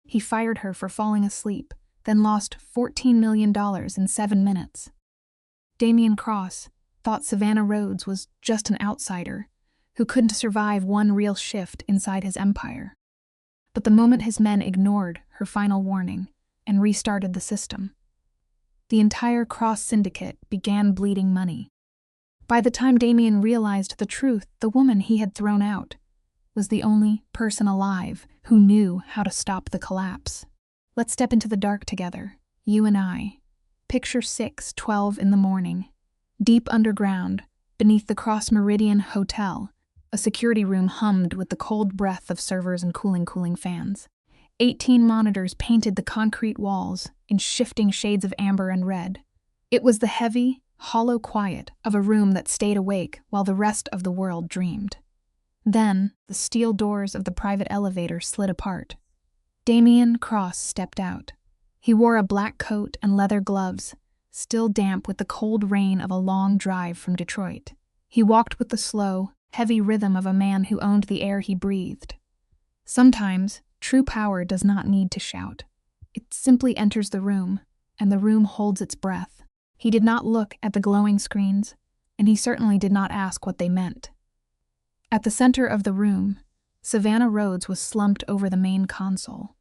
He fired her for falling asleep, then lost $14 million in 7 minutes. Damian Cross thought Savannah Rhodes was just an outsider who couldn't survive one real shift inside his empire. But the moment his men ignored her final warning and restarted the system, the entire Cross syndicate began bleeding money. By the time Damian realized the truth, the woman he had thrown out was the only person alive who knew how to stop the collapse. Let's step into the dark together, you and I. Picture 6:12 in the morning. Deep underground, beneath the Cross Meridian Hotel, a security room hummed with the cold breath of servers and cooling fans. 18 monitors painted the concrete walls in shifting shades of amber and red. It was the heavy, hollow quiet of a room that stayed awake while the rest of the world dreamed. Then, the steel doors of the private elevator slid apart. Damian Cross stepped out. He wore a black coat and leather gloves, still damp with the cold rain of a long drive from Detroit. He walked with the slow, heavy rhythm of a man who owned the air he breathed. Sometimes, true power does not need to shout. It simply enters the room, and the room holds its breath. He did not look at the glowing screens, and he certainly did not ask what they meant. At the center of the room, Savannah Rhodes was slumped over the main console.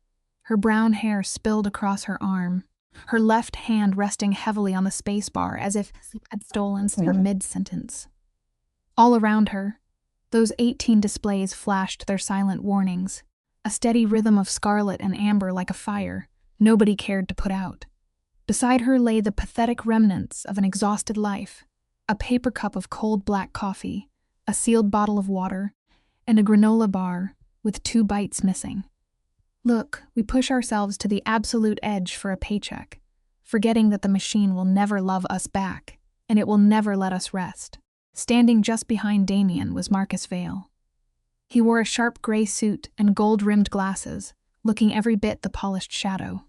Her brown hair spilled across her arm, her left hand resting heavily on the spacebar as if sleep had stolen her mid-sentence. All around her, those 18 displays flashed their silent warnings, a steady rhythm of scarlet and amber like a fire nobody cared to put out. Beside her lay the pathetic remnants of an exhausted life, a paper cup of cold black coffee, a sealed bottle of water, and a granola bar with 2 bites missing. Look, we push ourselves to the absolute edge for a paycheck, forgetting that the machine will never love us back, and it will never let us rest. Standing just behind Damian was Marcus Vale. He wore a sharp gray suit and gold-rimmed glasses, looking every bit the polished shadow.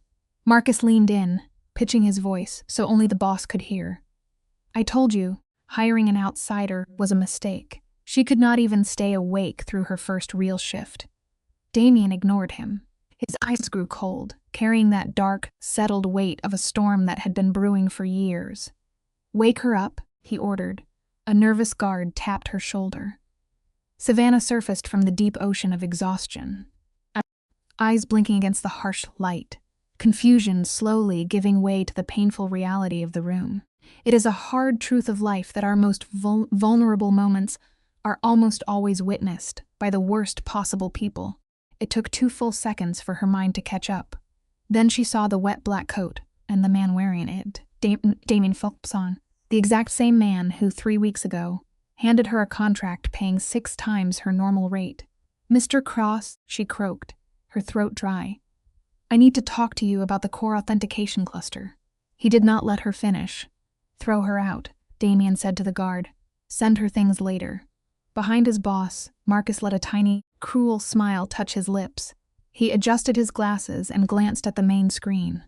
Marcus leaned in, pitching his voice so only the boss could hear. I told you, hiring an outsider was a mistake. She could not even stay awake through her first real shift. Damian ignored him. His eyes grew cold, carrying that dark, settled weight of a storm that had been brewing for years. Wake her up, he ordered. A nervous guard tapped her shoulder. Savannah surfaced from the deep ocean of exhaustion, eyes blinking against the harsh light, confusion slowly giving way to the painful reality of the room. It is a hard truth of life that our most vulnerable moments are almost always witnessed by the worst possible people. It took 2 full seconds for her mind to catch up. Then she saw the wet black coat and the man wearing it, Damian Phelpson, the exact same man who 3 weeks ago handed her a contract paying 6 times her normal rate. Mr. Cross, she croaked, her throat dry. I need to talk to you about the core authentication cluster. He did not let her finish. Throw her out, Damian said to the guard. Send her things later. Behind his boss, Marcus let a tiny, cruel smile touch his lips. He adjusted his glasses and glanced at the main screen.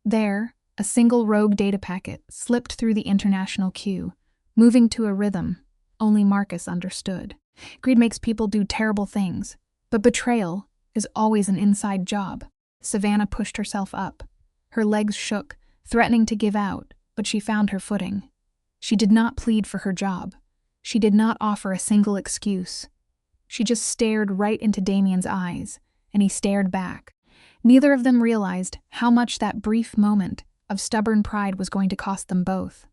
There, a single rogue data packet slipped through the international queue, moving to a rhythm only Marcus understood. Greed makes people do terrible things, but betrayal is always an inside job. Savannah pushed herself up. Her legs shook, threatening to give out, but she found her footing. She did not plead for her job. She did not offer a single excuse. She just stared right into Damian's eyes, and he stared back. Neither of them realized how much that brief moment of stubborn pride was going to cost them both.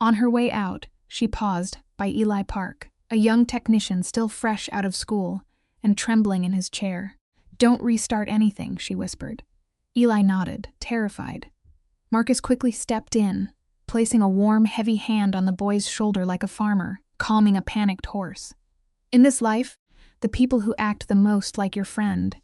On her way out, she paused by Eli Park, a young technician still fresh out of school and trembling in his chair. Don't restart anything, she whispered. Eli nodded, terrified. Marcus quickly stepped in, placing a warm, heavy hand on the boy's shoulder like a farmer, calming a panicked horse. In this life, the people who act the most like your friend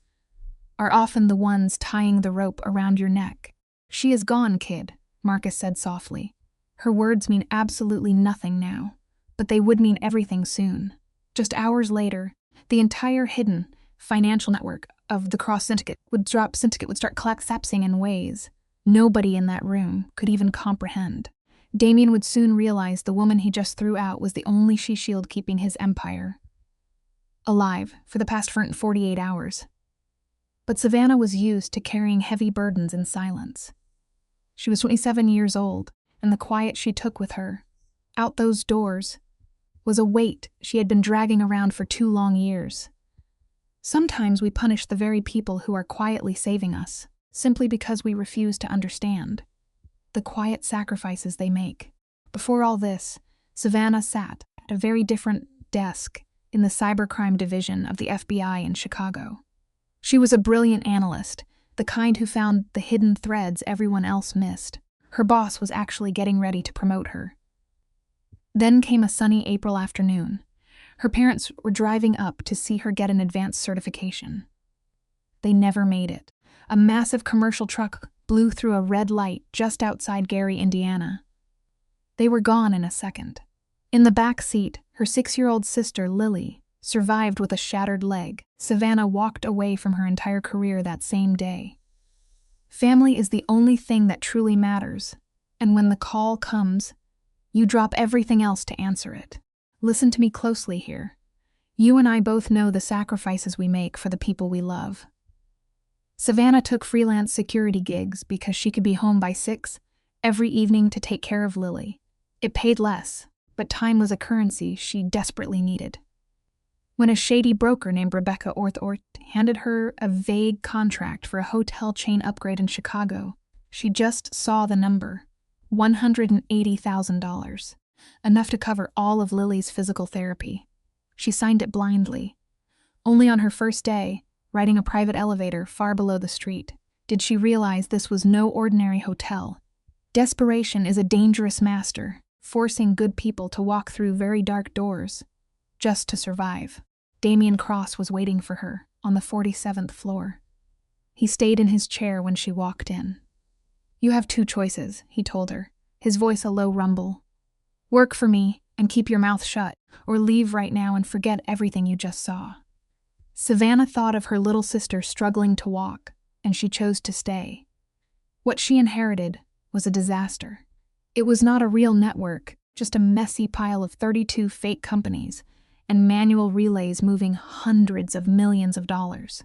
are often the ones tying the rope around your neck. She is gone, kid, Marcus said softly. Her words mean absolutely nothing now, but they would mean everything soon. Just hours later, the entire hidden financial network of the Cross Syndicate would start collapsing in ways nobody in that room could even comprehend. Damian would soon realize the woman he just threw out was the only shield keeping his empire alive for the past 48 hours. But Savannah was used to carrying heavy burdens in silence. She was 27 years old, and the quiet she took with her, out those doors, was a weight she had been dragging around for 2 long years. Sometimes we punish the very people who are quietly saving us, simply because we refuse to understand the quiet sacrifices they make. Before all this, Savannah sat at a very different desk in the cybercrime division of the FBI in Chicago. She was a brilliant analyst, the kind who found the hidden threads everyone else missed. Her boss was actually getting ready to promote her. Then came a sunny April afternoon. Her parents were driving up to see her get an advanced certification. They never made it. A massive commercial truck blew through a red light just outside Gary, Indiana. They were gone in a second. In the back seat, her 6-year-old sister, Lily, survived with a shattered leg. Savannah walked away from her entire career that same day. Family is the only thing that truly matters, and when the call comes, you drop everything else to answer it. Listen to me closely here. You and I both know the sacrifices we make for the people we love. Savannah took freelance security gigs because she could be home by 6 every evening to take care of Lily. It paid less, but time was a currency she desperately needed. When a shady broker named Rebecca Orth handed her a vague contract for a hotel chain upgrade in Chicago, she just saw the number, $180,000, enough to cover all of Lily's physical therapy. She signed it blindly. Only on her first day, riding a private elevator far below the street, did she realize this was no ordinary hotel. Desperation is a dangerous master, forcing good people to walk through very dark doors, just to survive. Damien Cross was waiting for her on the 47th floor. He stayed in his chair when she walked in. "You have 2 choices," he told her, his voice a low rumble. "Work for me and keep your mouth shut, or leave right now and forget everything you just saw." Savannah thought of her little sister struggling to walk, and she chose to stay. What she inherited was a disaster. It was not a real network, just a messy pile of 32 fake companies and manual relays moving hundreds of millions of dollars.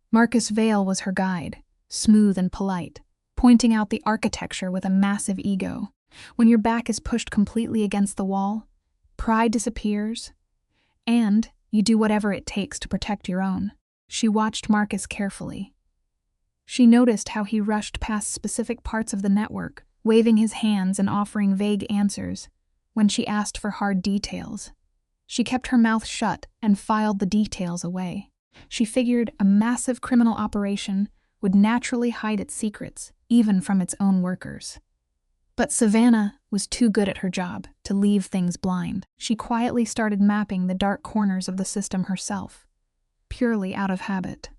Marcus Vail was her guide, smooth and polite, pointing out the architecture with a massive ego. When your back is pushed completely against the wall, pride disappears, and you do whatever it takes to protect your own. She watched Marcus carefully. She noticed how he rushed past specific parts of the network, waving his hands and offering vague answers when she asked for hard details. She kept her mouth shut and filed the details away. She figured a massive criminal operation would naturally hide its secrets, even from its own workers. But Savannah was too good at her job to leave things blind. She quietly started mapping the dark corners of the system herself, purely out of habit.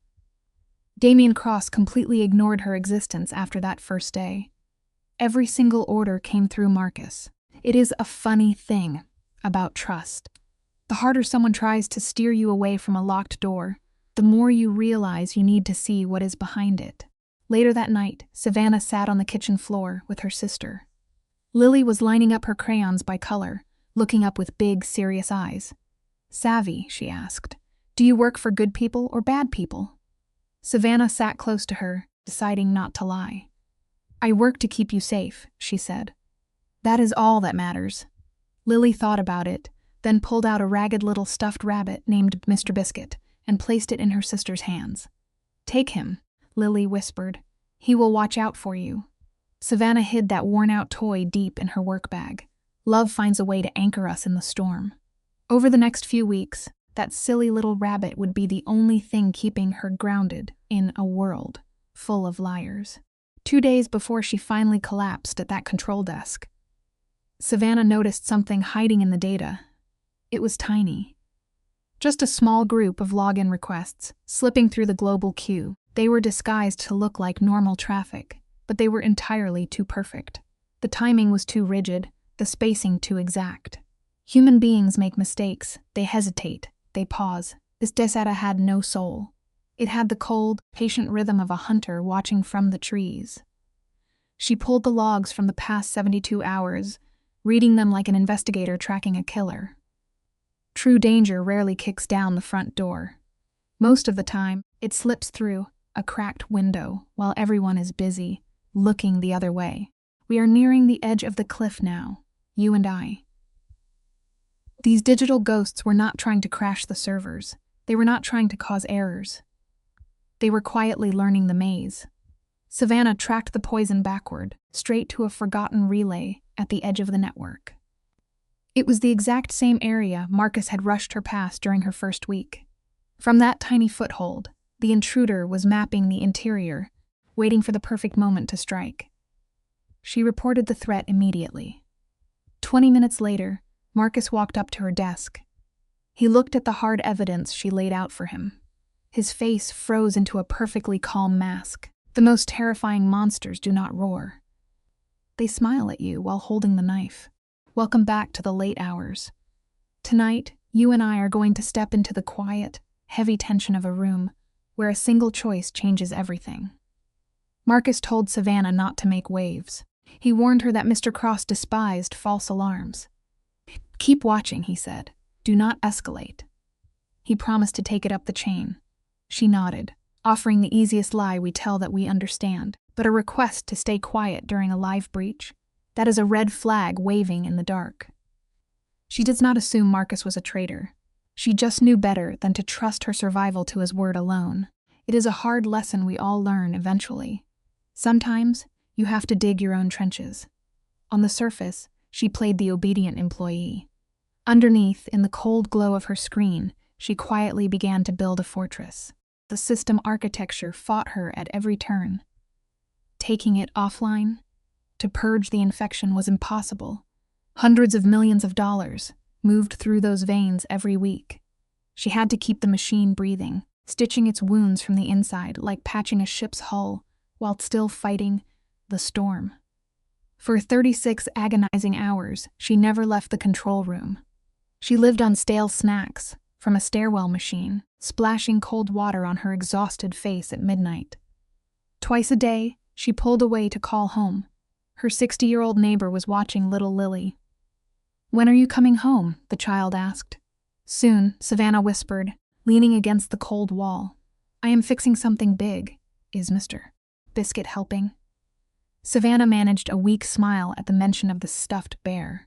Damien Cross completely ignored her existence after that first day. Every single order came through Marcus. It is a funny thing about trust. The harder someone tries to steer you away from a locked door, the more you realize you need to see what is behind it. Later that night, Savannah sat on the kitchen floor with her sister. Lily was lining up her crayons by color, looking up with big, serious eyes. "Savvy," she asked, "do you work for good people or bad people?" Savannah sat close to her, deciding not to lie. "I work to keep you safe," she said. "That is all that matters." Lily thought about it, then pulled out a ragged little stuffed rabbit named Mr. Biscuit and placed it in her sister's hands. "Take him," Lily whispered. "He will watch out for you." Savannah hid that worn-out toy deep in her work bag. Love finds a way to anchor us in the storm. Over the next few weeks, that silly little rabbit would be the only thing keeping her grounded in a world full of liars. 2 days before she finally collapsed at that control desk, Savannah noticed something hiding in the data. It was tiny. Just a small group of login requests slipping through the global queue. They were disguised to look like normal traffic, but they were entirely too perfect. The timing was too rigid, the spacing too exact. Human beings make mistakes. They hesitate. They pause. This data had no soul. It had the cold, patient rhythm of a hunter watching from the trees. She pulled the logs from the past 72 hours, reading them like an investigator tracking a killer. True danger rarely kicks down the front door. Most of the time, it slips through, a cracked window, while everyone is busy, looking the other way. We are nearing the edge of the cliff now, you and I. These digital ghosts were not trying to crash the servers. They were not trying to cause errors. They were quietly learning the maze. Savannah tracked the poison backward, straight to a forgotten relay at the edge of the network. It was the exact same area Marcus had rushed her past during her first week. From that tiny foothold, the intruder was mapping the interior, waiting for the perfect moment to strike. She reported the threat immediately. 20 minutes later, Marcus walked up to her desk. He looked at the hard evidence she laid out for him. His face froze into a perfectly calm mask. The most terrifying monsters do not roar. They smile at you while holding the knife. Welcome back to the late hours. Tonight, you and I are going to step into the quiet, heavy tension of a room where a single choice changes everything. Marcus told Savannah not to make waves. He warned her that Mr. Cross despised false alarms. Keep watching, he said. Do not escalate. He promised to take it up the chain. She nodded, offering the easiest lie we tell that we understand, but a request to stay quiet during a live breach. That is a red flag waving in the dark. She does not assume Marcus was a traitor. She just knew better than to trust her survival to his word alone. It is a hard lesson we all learn eventually. Sometimes, you have to dig your own trenches. On the surface, she played the obedient employee. Underneath, in the cold glow of her screen, she quietly began to build a fortress. The system architecture fought her at every turn. Taking it offline, to purge the infection was impossible. Hundreds of millions of dollars moved through those veins every week. She had to keep the machine breathing, stitching its wounds from the inside like patching a ship's hull, while still fighting the storm. For 36 agonizing hours, she never left the control room. She lived on stale snacks from a stairwell machine, splashing cold water on her exhausted face at midnight. Twice a day, she pulled away to call home. Her 60-year-old neighbor was watching little Lily. "When are you coming home?" the child asked. "Soon," Savannah whispered, leaning against the cold wall. "I am fixing something big. Is Mr. Biscuit helping?" Savannah managed a weak smile at the mention of the stuffed bear.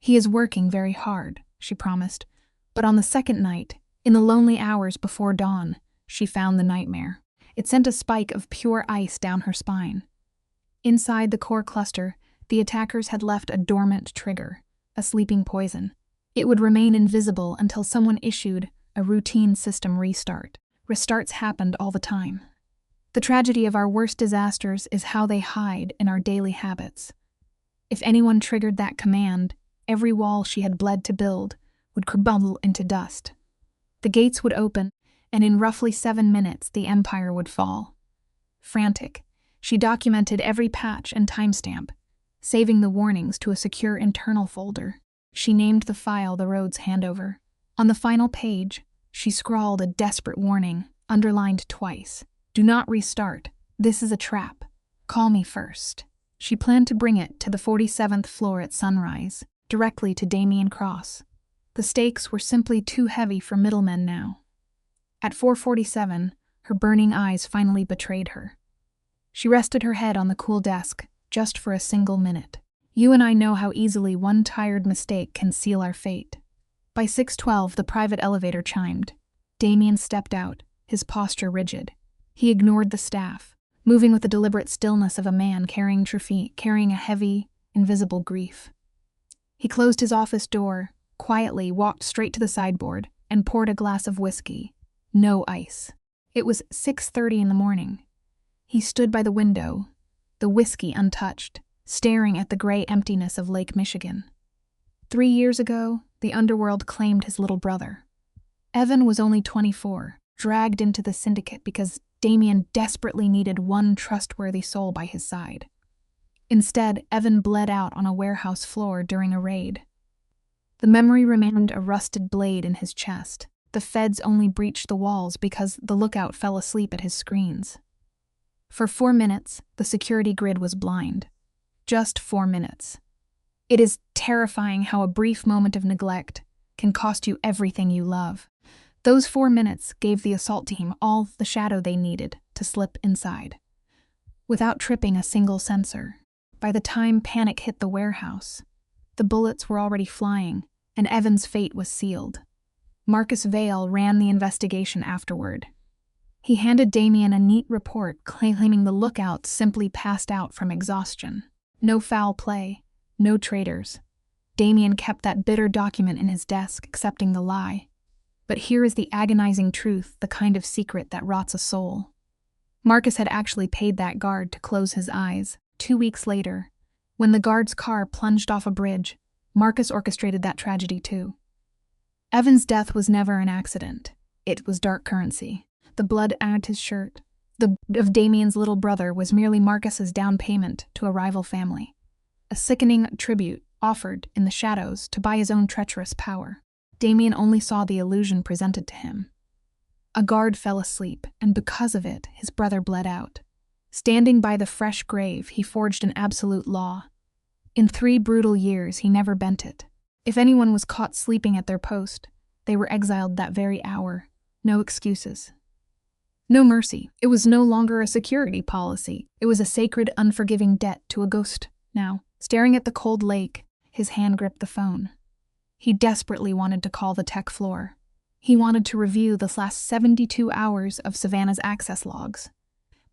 "He is working very hard," she promised, but on the second night, in the lonely hours before dawn, she found the nightmare. It sent a spike of pure ice down her spine. Inside the core cluster, the attackers had left a dormant trigger, a sleeping poison. It would remain invisible until someone issued a routine system restart. Restarts happened all the time. The tragedy of our worst disasters is how they hide in our daily habits. If anyone triggered that command, every wall she had bled to build would crumble into dust. The gates would open, and in roughly 7 minutes the empire would fall. Frantic, she documented every patch and timestamp, saving the warnings to a secure internal folder. She named the file the Rhodes handover. On the final page, she scrawled a desperate warning, underlined twice. "Do not restart. This is a trap. Call me first." She planned to bring it to the 47th floor at sunrise, directly to Damien Cross. The stakes were simply too heavy for middlemen now. At 4:47, her burning eyes finally betrayed her. She rested her head on the cool desk, just for a single minute. You and I know how easily one tired mistake can seal our fate. By 6:12, the private elevator chimed. Damien stepped out, his posture rigid. He ignored the staff, moving with the deliberate stillness of a man carrying a heavy, invisible grief. He closed his office door, quietly walked straight to the sideboard, and poured a glass of whiskey. No ice. It was 6:30 in the morning. He stood by the window, the whiskey untouched, staring at the gray emptiness of Lake Michigan. 3 years ago, the underworld claimed his little brother. Evan was only 24, dragged into the syndicate because Damien desperately needed one trustworthy soul by his side. Instead, Evan bled out on a warehouse floor during a raid. The memory remained a rusted blade in his chest. The feds only breached the walls because the lookout fell asleep at his screens. For 4 minutes, the security grid was blind. Just 4 minutes. It is terrifying how a brief moment of neglect can cost you everything you love. Those 4 minutes gave the assault team all the shadow they needed to slip inside, without tripping a single sensor. By the time panic hit the warehouse, the bullets were already flying, and Evan's fate was sealed. Marcus Vale ran the investigation afterward. He handed Damien a neat report claiming the lookout simply passed out from exhaustion. No foul play, no traitors. Damien kept that bitter document in his desk, accepting the lie. But here is the agonizing truth, the kind of secret that rots a soul. Marcus had actually paid that guard to close his eyes. 2 weeks later, when the guard's car plunged off a bridge, Marcus orchestrated that tragedy too. Evan's death was never an accident. It was dark currency. The blood added his shirt. The of Damien's little brother was merely Marcus's down payment to a rival family. A sickening tribute offered in the shadows to buy his own treacherous power. Damien only saw the illusion presented to him. A guard fell asleep, and because of it, his brother bled out. Standing by the fresh grave, he forged an absolute law. In 3 brutal years, he never bent it. If anyone was caught sleeping at their post, they were exiled that very hour. No excuses. No mercy. It was no longer a security policy. It was a sacred, unforgiving debt to a ghost. Now, staring at the cold lake, his hand gripped the phone. He desperately wanted to call the tech floor. He wanted to review the last 72 hours of Savannah's access logs.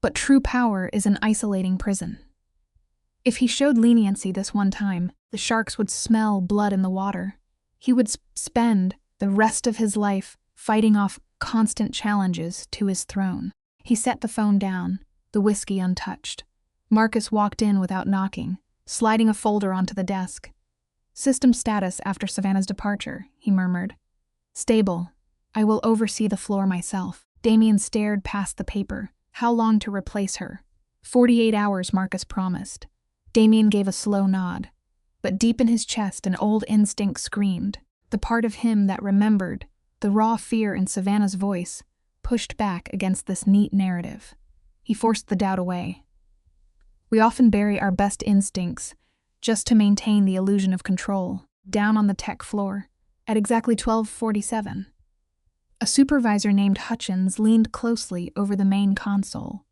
But true power is an isolating prison. If he showed leniency this one time, the sharks would smell blood in the water. He would spend the rest of his life fighting off constant challenges to his throne. He set the phone down, the whiskey untouched. Marcus walked in without knocking, sliding a folder onto the desk. "System status after Savannah's departure," he murmured. "Stable. I will oversee the floor myself." Damien stared past the paper. How long to replace her? 48 hours, Marcus promised. Damien gave a slow nod. But deep in his chest, an old instinct screamed. The part of him that remembered, the raw fear in Savannah's voice, pushed back against this neat narrative. He forced the doubt away. We often bury our best instincts just to maintain the illusion of control. Down on the tech floor, at exactly 12:47, a supervisor named Hutchins leaned closely over the main console,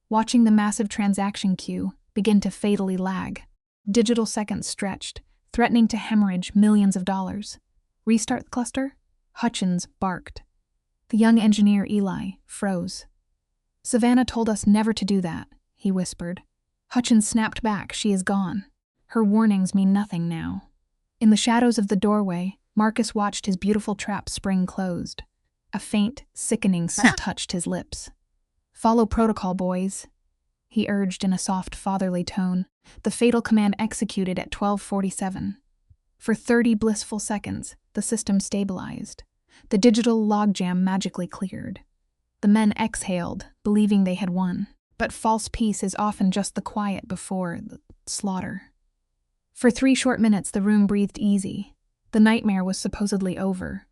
watching the massive transaction queue begin to fatally lag. Digital seconds stretched, threatening to hemorrhage millions of dollars. "Restart the cluster?" Hutchins barked. The young engineer Eli froze. "Savannah told us never to do that," he whispered. Hutchins snapped back. "She is gone. Her warnings mean nothing now." In the shadows of the doorway, Marcus watched his beautiful trap spring closed. A faint, sickening scent touched his lips. "Follow protocol, boys," he urged in a soft, fatherly tone. The fatal command executed at 12:47. For 30 blissful seconds, the system stabilized. The digital logjam magically cleared. The men exhaled, believing they had won. But false peace is often just the quiet before the slaughter. For 3 short minutes, the room breathed easy. The nightmare was supposedly over.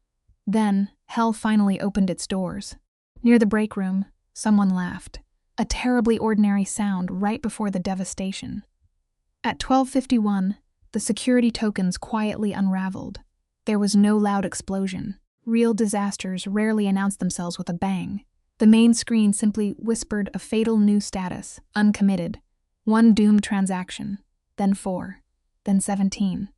Then, hell finally opened its doors. Near the break room, someone laughed. A terribly ordinary sound right before the devastation. At 12:51, the security tokens quietly unraveled. There was no loud explosion. Real disasters rarely announce themselves with a bang. The main screen simply whispered a fatal new status, uncommitted. 1 doomed transaction, then 4, then 17.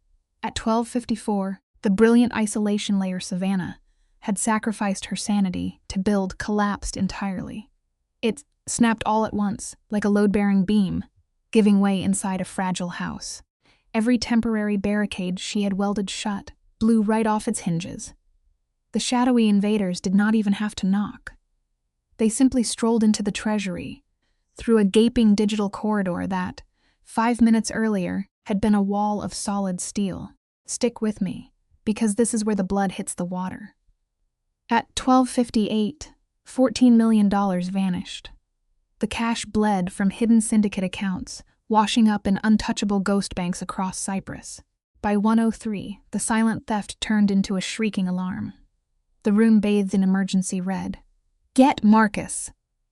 At 12:54, the brilliant isolation layer Savannah had sacrificed her sanity to build collapsed entirely. It snapped all at once, like a load-bearing beam, giving way inside a fragile house. Every temporary barricade she had welded shut blew right off its hinges. The shadowy invaders did not even have to knock. They simply strolled into the treasury, through a gaping digital corridor that, 5 minutes earlier, had been a wall of solid steel. Stick with me, because this is where the blood hits the water. At 12:58, $14 million vanished. The cash bled from hidden syndicate accounts, washing up in untouchable ghost banks across Cyprus. By 1:03, the silent theft turned into a shrieking alarm. The room bathed in emergency red. "Get Marcus!"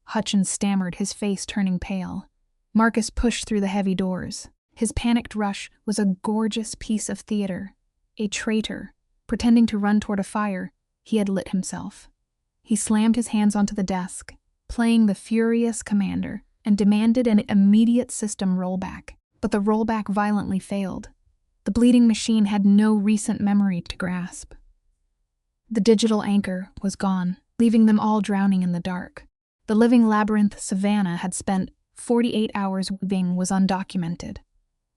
Hutchins stammered, his face turning pale. Marcus pushed through the heavy doors. His panicked rush was a gorgeous piece of theater. A traitor, pretending to run toward a fire he had lit himself. He slammed his hands onto the desk, playing the furious commander, and demanded an immediate system rollback. But the rollback violently failed. The bleeding machine had no recent memory to grasp. The digital anchor was gone, leaving them all drowning in the dark. The living labyrinth Savannah had spent 48 hours weaving was undocumented.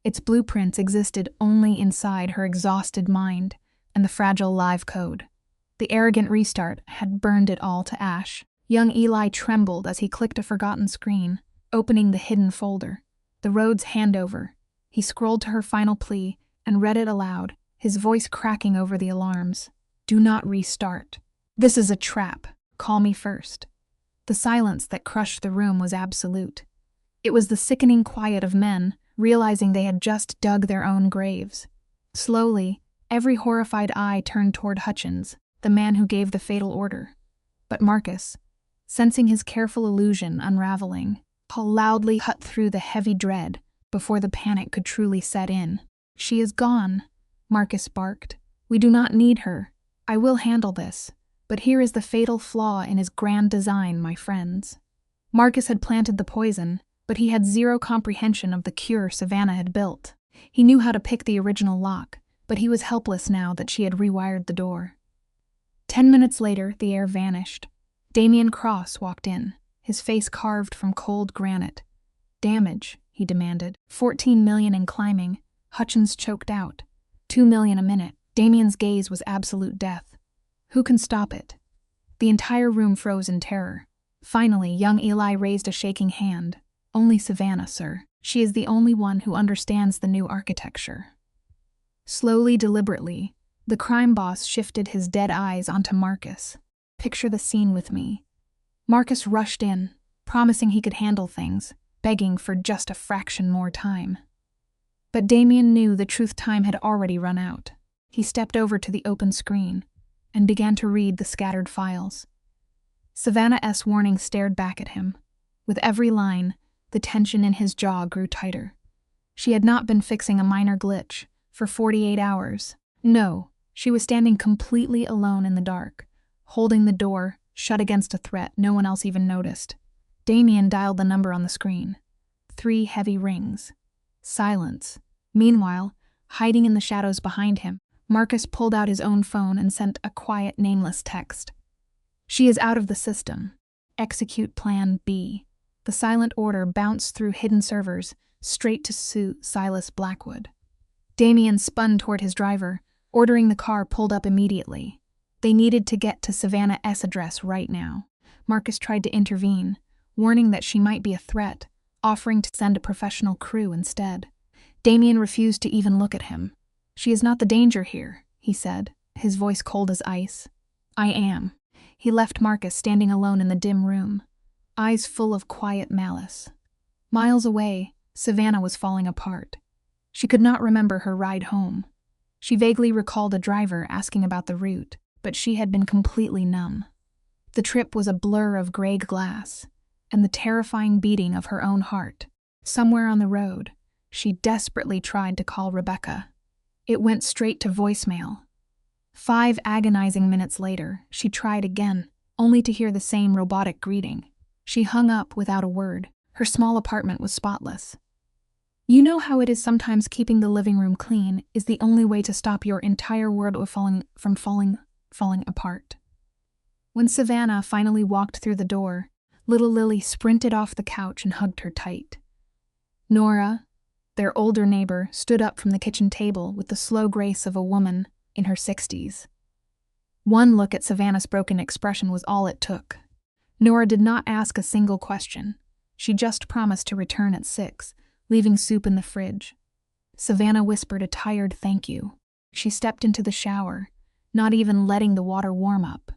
Its blueprints existed only inside her exhausted mind and the fragile live code. The arrogant restart had burned it all to ash. Young Eli trembled as he clicked a forgotten screen, opening the hidden folder. The Rhodes handover. He scrolled to her final plea and read it aloud, his voice cracking over the alarms. Do not restart. This is a trap. Call me first. The silence that crushed the room was absolute. It was the sickening quiet of men realizing they had just dug their own graves. Slowly, every horrified eye turned toward Hutchins, the man who gave the fatal order. But Marcus, sensing his careful illusion unraveling, loudly cut through the heavy dread before the panic could truly set in. She is gone, Marcus barked. We do not need her. I will handle this. But here is the fatal flaw in his grand design, my friends. Marcus had planted the poison, but he had zero comprehension of the cure Savannah had built. He knew how to pick the original lock, but he was helpless now that she had rewired the door. 10 minutes later, the air vanished. Damian Cross walked in, his face carved from cold granite. Damage, he demanded. 14 million and climbing. Hutchins choked out. 2 million a minute. Damian's gaze was absolute death. Who can stop it? The entire room froze in terror. Finally, young Eli raised a shaking hand. Only Savannah, sir. She is the only one who understands the new architecture. Slowly, deliberately, the crime boss shifted his dead eyes onto Marcus. Picture the scene with me. Marcus rushed in, promising he could handle things, begging for just a fraction more time. But Damian knew the truth time had already run out. He stepped over to the open screen and began to read the scattered files. Savannah S. Warning stared back at him. With every line, the tension in his jaw grew tighter. She had not been fixing a minor glitch for 48 hours. No, she was standing completely alone in the dark, holding the door shut against a threat no one else even noticed. Damian dialed the number on the screen. 3 heavy rings. Silence. Meanwhile, hiding in the shadows behind him, Marcus pulled out his own phone and sent a quiet, nameless text. She is out of the system. Execute Plan B. The silent order bounced through hidden servers, straight to Sue Silas Blackwood. Damian spun toward his driver, ordering the car pulled up immediately. They needed to get to Savannah S. address right now. Marcus tried to intervene, warning that she might be a threat, offering to send a professional crew instead. Damian refused to even look at him. She is not the danger here, he said, his voice cold as ice. I am. He left Marcus standing alone in the dim room, eyes full of quiet malice. Miles away, Savannah was falling apart. She could not remember her ride home. She vaguely recalled a driver asking about the route, but she had been completely numb. The trip was a blur of gray glass, and the terrifying beating of her own heart. Somewhere on the road, she desperately tried to call Rebecca. It went straight to voicemail. 5 agonizing minutes later, she tried again, only to hear the same robotic greeting. She hung up without a word. Her small apartment was spotless. You know how it is sometimes keeping the living room clean is the only way to stop your entire world from falling apart. When Savannah finally walked through the door, little Lily sprinted off the couch and hugged her tight. Nora, their older neighbor, stood up from the kitchen table with the slow grace of a woman in her 60s. One look at Savannah's broken expression was all it took. Nora did not ask a single question. She just promised to return at 6, leaving soup in the fridge. Savannah whispered a tired thank you. She stepped into the shower, not even letting the water warm up.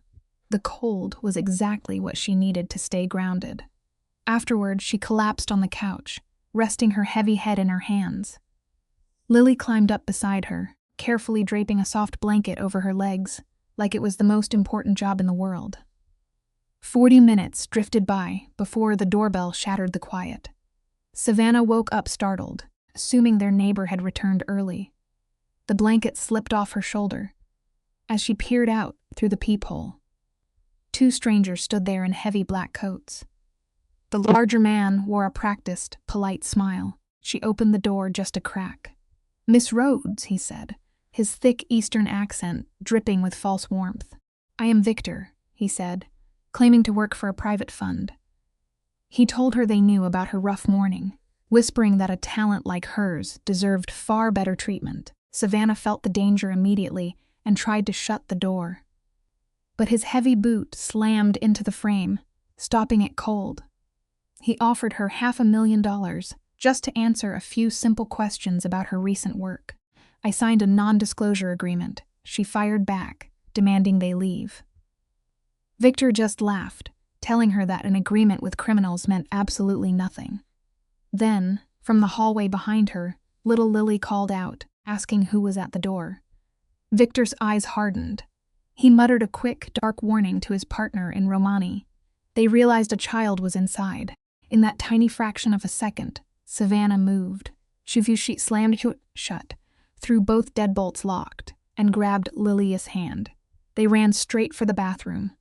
The cold was exactly what she needed to stay grounded. Afterward, she collapsed on the couch, resting her heavy head in her hands. Lily climbed up beside her, carefully draping a soft blanket over her legs, like it was the most important job in the world. 40 minutes drifted by before the doorbell shattered the quiet. Savannah woke up startled, assuming their neighbor had returned early. The blanket slipped off her shoulder as she peered out through the peephole. 2 strangers stood there in heavy black coats. The larger man wore a practiced, polite smile. She opened the door just a crack. "Miss Rhodes," he said, his thick Eastern accent dripping with false warmth. "I am Victor," he said, claiming to work for a private fund. He told her they knew about her rough morning, whispering that a talent like hers deserved far better treatment. Savannah felt the danger immediately and tried to shut the door. But his heavy boot slammed into the frame, stopping it cold. He offered her $500,000 just to answer a few simple questions about her recent work. "I signed a non-disclosure agreement," she fired back, demanding they leave. Victor just laughed, telling her that an agreement with criminals meant absolutely nothing. Then, from the hallway behind her, little Lily called out, asking who was at the door. Victor's eyes hardened. He muttered a quick, dark warning to his partner in Romani. They realized a child was inside. In that tiny fraction of a second, Savannah moved. She slammed shut, threw both deadbolts locked, and grabbed Lilia's hand. They ran straight for the bathroom.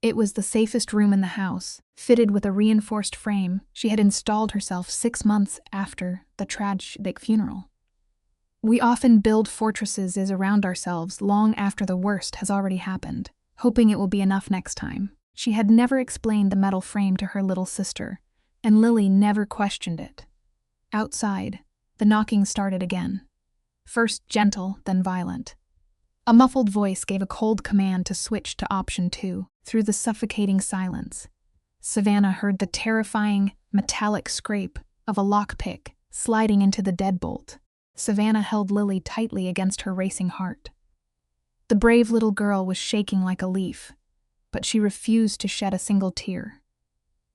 It was the safest room in the house, fitted with a reinforced frame she had installed herself 6 months after the tragic funeral. We often build fortresses around ourselves long after the worst has already happened, hoping it will be enough next time. She had never explained the metal frame to her little sister, and Lily never questioned it. Outside, the knocking started again. First gentle, then violent. A muffled voice gave a cold command to switch to option 2. Through the suffocating silence, Savannah heard the terrifying, metallic scrape of a lockpick sliding into the deadbolt. Savannah held Lily tightly against her racing heart. The brave little girl was shaking like a leaf, but she refused to shed a single tear.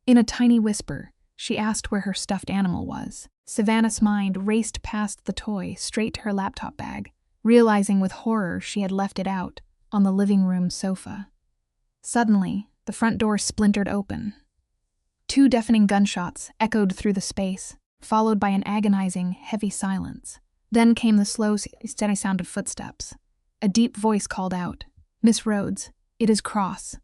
In a tiny whisper, she asked where her stuffed animal was. Savannah's mind raced past the toy straight to her laptop bag, realizing with horror she had left it out on the living room sofa. Suddenly, the front door splintered open. 2 deafening gunshots echoed through the space, followed by an agonizing, heavy silence. Then came the slow, steady sound of footsteps. A deep voice called out, "Miss Rhodes, it is Cross."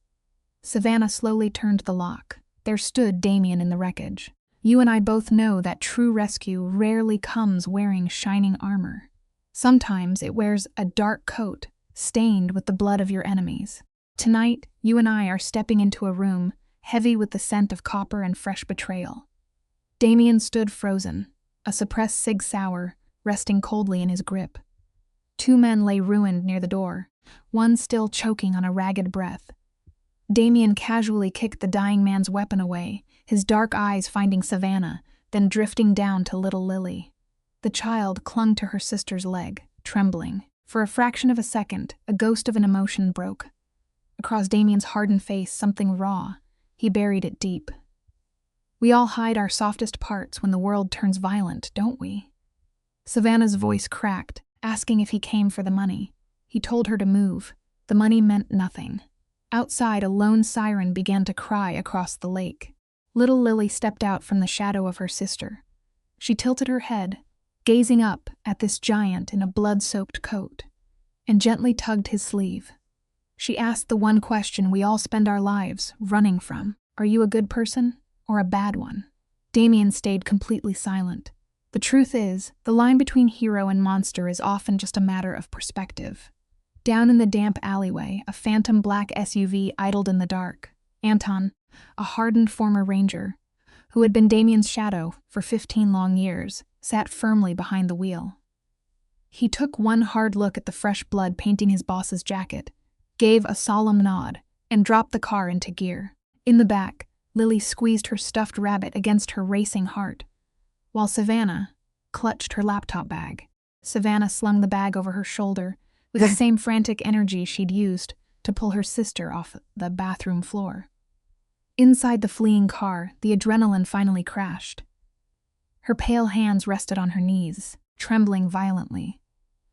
Savannah slowly turned the lock. There stood Damien in the wreckage. "You and I both know that true rescue rarely comes wearing shining armor. Sometimes it wears a dark coat, stained with the blood of your enemies. Tonight, you and I are stepping into a room heavy with the scent of copper and fresh betrayal." Damien stood frozen, a suppressed Sig Sauer resting coldly in his grip. 2 men lay ruined near the door, one still choking on a ragged breath. Damien casually kicked the dying man's weapon away, his dark eyes finding Savannah, then drifting down to little Lily. The child clung to her sister's leg, trembling. For a fraction of a second, a ghost of an emotion broke. Across Damien's hardened face, something raw. He buried it deep. "We all hide our softest parts when the world turns violent, don't we?" Savannah's voice cracked, asking if he came for the money. He told her to move. The money meant nothing. Outside, a lone siren began to cry across the lake. Little Lily stepped out from the shadow of her sister. She tilted her head, gazing up at this giant in a blood-soaked coat, and gently tugged his sleeve. She asked the one question we all spend our lives running from. "Are you a good person or a bad one?" Damien stayed completely silent. The truth is, the line between hero and monster is often just a matter of perspective. Down in the damp alleyway, a phantom black SUV idled in the dark. Anton, a hardened former ranger, who had been Damien's shadow for 15 long years, sat firmly behind the wheel. He took one hard look at the fresh blood painting his boss's jacket, gave a solemn nod, and dropped the car into gear. In the back, Lily squeezed her stuffed rabbit against her racing heart, while Savannah clutched her laptop bag. Savannah slung the bag over her shoulder with the same frantic energy she'd used to pull her sister off the bathroom floor. Inside the fleeing car, the adrenaline finally crashed. Her pale hands rested on her knees, trembling violently.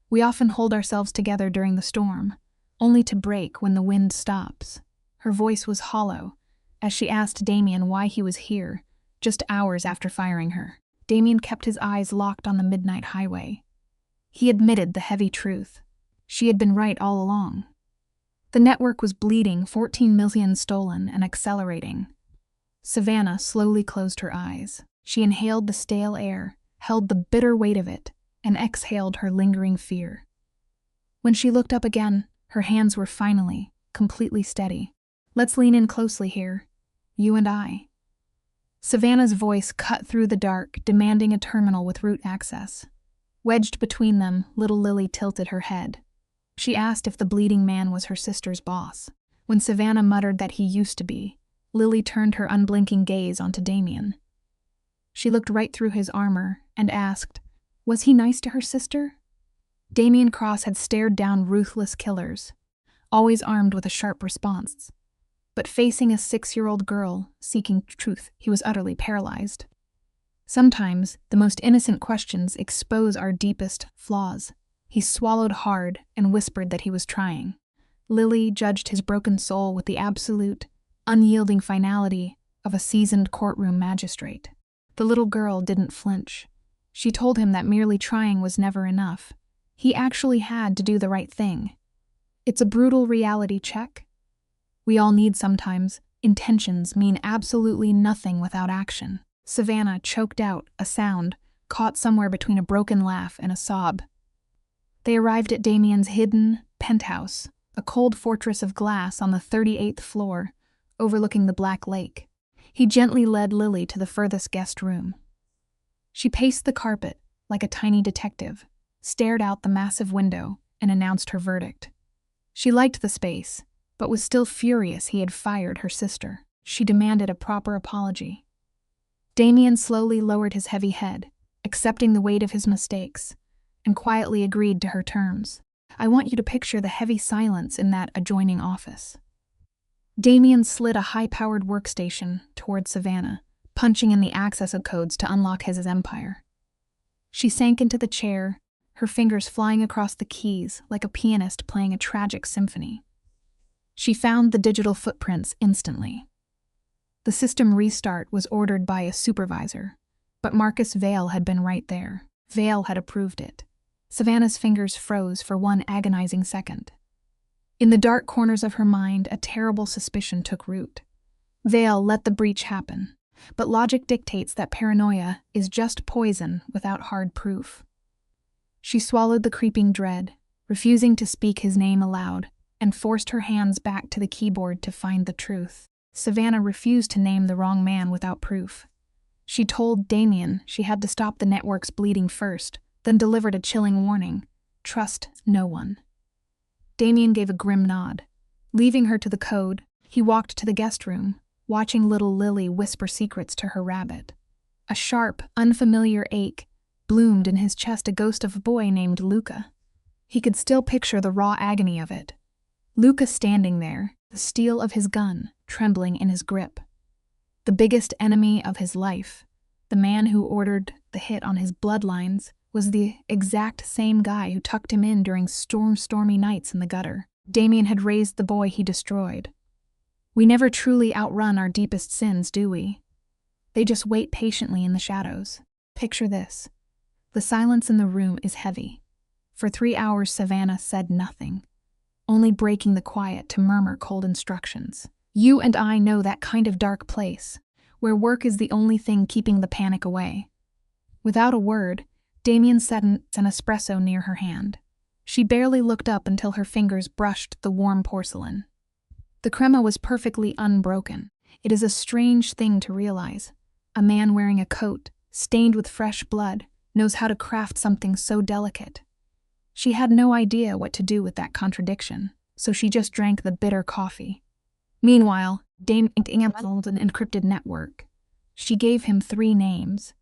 We often hold ourselves together during the storm, only to break when the wind stops. Her voice was hollow as she asked Damien why he was here, just hours after firing her. Damien kept his eyes locked on the midnight highway. He admitted the heavy truth. She had been right all along. The network was bleeding, 14 million stolen and accelerating. Savannah slowly closed her eyes. She inhaled the stale air, held the bitter weight of it, and exhaled her lingering fear. When she looked up again, her hands were finally, completely steady. "Let's lean in closely here. You and I." Savannah's voice cut through the dark, demanding a terminal with route access. Wedged between them, little Lily tilted her head. She asked if the bleeding man was her sister's boss. When Savannah muttered that he used to be, Lily turned her unblinking gaze onto Damien. She looked right through his armor and asked, was he nice to her sister? Damien Cross had stared down ruthless killers, always armed with a sharp response. But facing a 6-year-old girl seeking truth, he was utterly paralyzed. Sometimes, the most innocent questions expose our deepest flaws. He swallowed hard and whispered that he was trying. Lily judged his broken soul with the absolute, unyielding finality of a seasoned courtroom magistrate. The little girl didn't flinch. She told him that merely trying was never enough. He actually had to do the right thing. It's a brutal reality check. We all need sometimes. Intentions mean absolutely nothing without action. Savannah choked out a sound, caught somewhere between a broken laugh and a sob. They arrived at Damien's hidden penthouse, a cold fortress of glass on the 38th floor, overlooking the Black Lake. He gently led Lily to the furthest guest room. She paced the carpet like a tiny detective, stared out the massive window, and announced her verdict. She liked the space, but was still furious he had fired her sister. She demanded a proper apology. Damien slowly lowered his heavy head, accepting the weight of his mistakes, and quietly agreed to her terms. "I want you to picture the heavy silence in that adjoining office." Damien slid a high-powered workstation toward Savannah, punching in the access codes to unlock his empire. She sank into the chair, her fingers flying across the keys like a pianist playing a tragic symphony. She found the digital footprints instantly. The system restart was ordered by a supervisor, but Marcus Vale had been right there. Vale had approved it. Savannah's fingers froze for one agonizing second. In the dark corners of her mind, a terrible suspicion took root. Vale let the breach happen, but logic dictates that paranoia is just poison without hard proof. She swallowed the creeping dread, refusing to speak his name aloud, and forced her hands back to the keyboard to find the truth. Savannah refused to name the wrong man without proof. She told Damien she had to stop the network's bleeding first, then delivered a chilling warning: trust no one. Damien gave a grim nod. Leaving her to the code, he walked to the guest room, watching little Lily whisper secrets to her rabbit. A sharp, unfamiliar ache bloomed in his chest, a ghost of a boy named Luca. He could still picture the raw agony of it. Luca standing there, the steel of his gun trembling in his grip. The biggest enemy of his life, the man who ordered the hit on his bloodlines, was the exact same guy who tucked him in during stormy nights in the gutter. Damien had raised the boy he destroyed. We never truly outrun our deepest sins, do we? They just wait patiently in the shadows. Picture this. The silence in the room is heavy. For 3 hours, Savannah said nothing, only breaking the quiet to murmur cold instructions. You and I know that kind of dark place, where work is the only thing keeping the panic away. Without a word, Damien set an espresso near her hand. She barely looked up until her fingers brushed the warm porcelain. The crema was perfectly unbroken. It is a strange thing to realize. A man wearing a coat, stained with fresh blood, knows how to craft something so delicate. She had no idea what to do with that contradiction, so she just drank the bitter coffee. Meanwhile, Damien built an encrypted network. She gave him 3 names.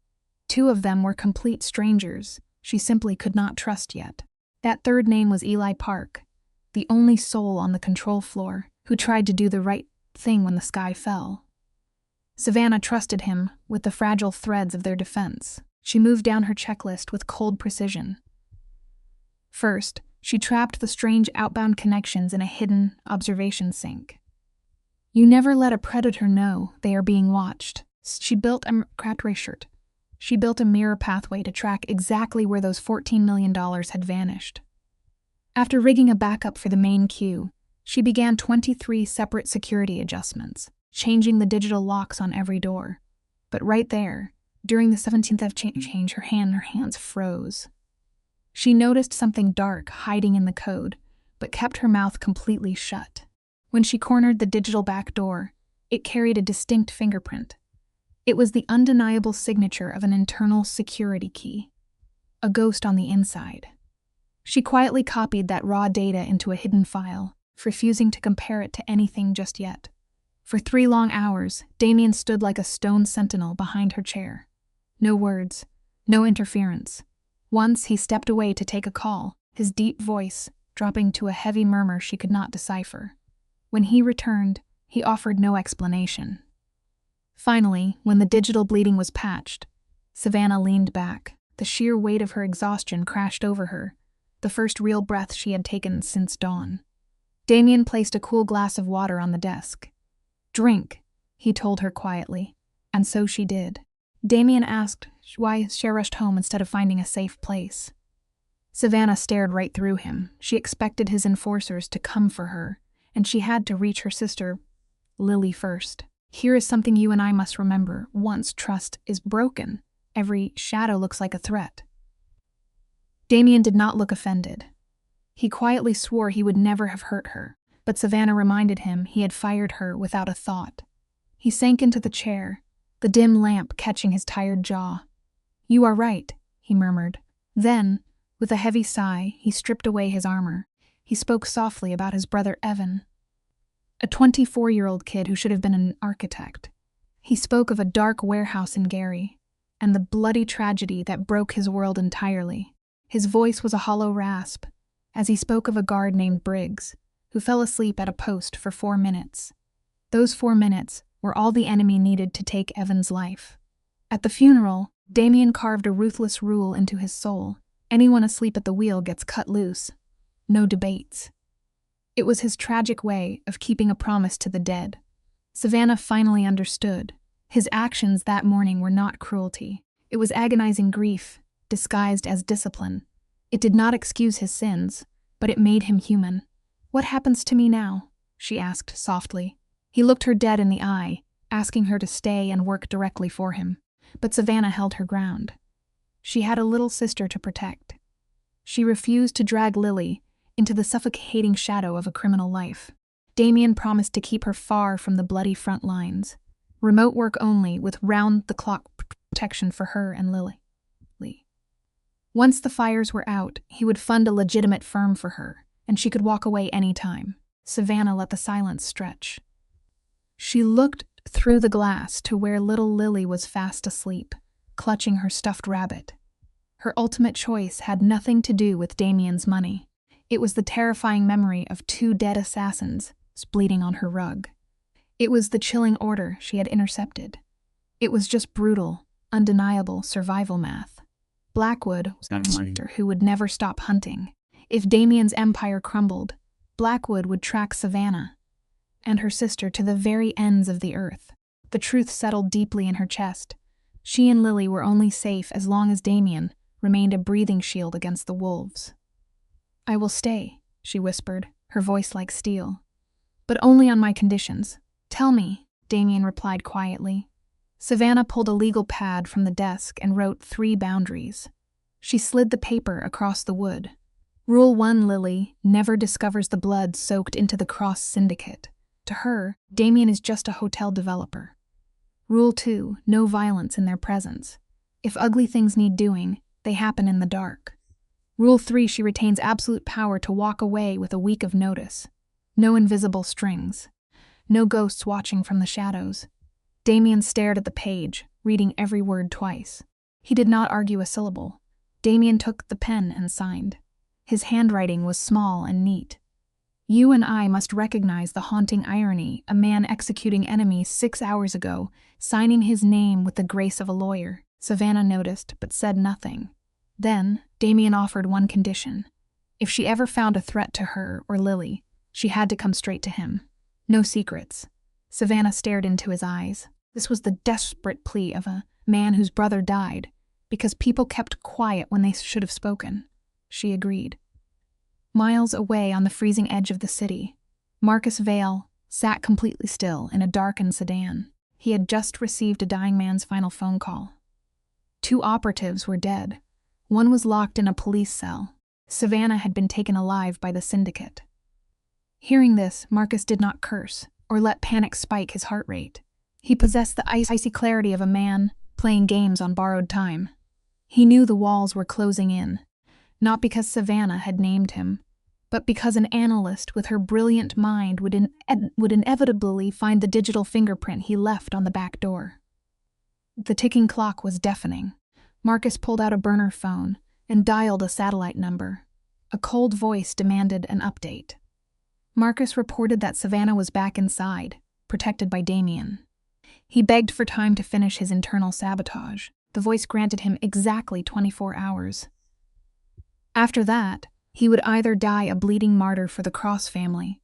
2 of them were complete strangers she simply could not trust yet. That third name was Eli Park, the only soul on the control floor who tried to do the right thing when the sky fell. Savannah trusted him with the fragile threads of their defense. She moved down her checklist with cold precision. First, she trapped the strange outbound connections in a hidden observation sink. You never let a predator know they are being watched. She built a mirror pathway to track exactly where those $14 million had vanished. After rigging a backup for the main queue, she began 23 separate security adjustments. changing the digital locks on every door. But right there, during the 17th of change, her hands froze. She noticed something dark hiding in the code, but kept her mouth completely shut. When she cornered the digital back door, it carried a distinct fingerprint. It was the undeniable signature of an internal security key, a ghost on the inside. She quietly copied that raw data into a hidden file, refusing to compare it to anything just yet. For 3 long hours, Damien stood like a stone sentinel behind her chair. No words, no interference. Once he stepped away to take a call, his deep voice dropping to a heavy murmur she could not decipher. When he returned, he offered no explanation. Finally, when the digital bleeding was patched, Savannah leaned back. The sheer weight of her exhaustion crashed over her, the first real breath she had taken since dawn. Damien placed a cool glass of water on the desk. "Drink," he told her quietly, and so she did. Damien asked why she rushed home instead of finding a safe place. Savannah stared right through him. She expected his enforcers to come for her, and she had to reach her sister, Lily, first. "Here is something you and I must remember. Once trust is broken, every shadow looks like a threat." Damien did not look offended. He quietly swore he would never have hurt her, but Savannah reminded him he had fired her without a thought. He sank into the chair, the dim lamp catching his tired jaw. "You are right," he murmured. Then, with a heavy sigh, he stripped away his armor. He spoke softly about his brother Evan, a 24-year-old kid who should have been an architect. He spoke of a dark warehouse in Gary, and the bloody tragedy that broke his world entirely. His voice was a hollow rasp, as he spoke of a guard named Briggs, who fell asleep at a post for 4 minutes. Those 4 minutes were all the enemy needed to take Evan's life. At the funeral, Damien carved a ruthless rule into his soul. Anyone asleep at the wheel gets cut loose. No debates. It was his tragic way of keeping a promise to the dead. Savannah finally understood. His actions that morning were not cruelty. It was agonizing grief, disguised as discipline. It did not excuse his sins, but it made him human. "What happens to me now?" she asked softly. He looked her dead in the eye, asking her to stay and work directly for him. But Savannah held her ground. She had a little sister to protect. She refused to drag Lily into the suffocating shadow of a criminal life. Damien promised to keep her far from the bloody front lines. Remote work only, with round-the-clock protection for her and Lily. Once the fires were out, he would fund a legitimate firm for her, and she could walk away any time. Savannah let the silence stretch. She looked through the glass to where little Lily was fast asleep, clutching her stuffed rabbit. Her ultimate choice had nothing to do with Damien's money. It was the terrifying memory of 2 dead assassins bleeding on her rug. It was the chilling order she had intercepted. It was just brutal, undeniable survival math. Blackwood was a monster who would never stop hunting. If Damien's empire crumbled, Blackwood would track Savannah and her sister to the very ends of the earth. The truth settled deeply in her chest. She and Lily were only safe as long as Damien remained a breathing shield against the wolves. "I will stay," she whispered, her voice like steel. "But only on my conditions." "Tell me," Damien replied quietly. Savannah pulled a legal pad from the desk and wrote 3 boundaries. She slid the paper across the wood. "Rule 1, Lily, never discovers the blood soaked into the Cross Syndicate. To her, Damien is just a hotel developer. Rule 2, no violence in their presence. If ugly things need doing, they happen in the dark. Rule 3, she retains absolute power to walk away with a week of notice. No invisible strings. No ghosts watching from the shadows." Damien stared at the page, reading every word twice. He did not argue a syllable. Damien took the pen and signed. His handwriting was small and neat. "You and I must recognize the haunting irony, a man executing enemies 6 hours ago, signing his name with the grace of a lawyer." Savannah noticed, but said nothing. Then, Damien offered one condition. If she ever found a threat to her or Lily, she had to come straight to him. No secrets. Savannah stared into his eyes. This was the desperate plea of a man whose brother died, because people kept quiet when they should have spoken. She agreed. Miles away on the freezing edge of the city, Marcus Vale sat completely still in a darkened sedan. He had just received a dying man's final phone call. 2 operatives were dead. One was locked in a police cell. Savannah had been taken alive by the syndicate. Hearing this, Marcus did not curse or let panic spike his heart rate. He possessed the icy clarity of a man playing games on borrowed time. He knew the walls were closing in, not because Savannah had named him, but because an analyst with her brilliant mind would inevitably find the digital fingerprint he left on the back door. The ticking clock was deafening. Marcus pulled out a burner phone and dialed a satellite number. A cold voice demanded an update. Marcus reported that Savannah was back inside, protected by Damien. He begged for time to finish his internal sabotage. The voice granted him exactly 24 hours. After that, he would either die a bleeding martyr for the Cross family,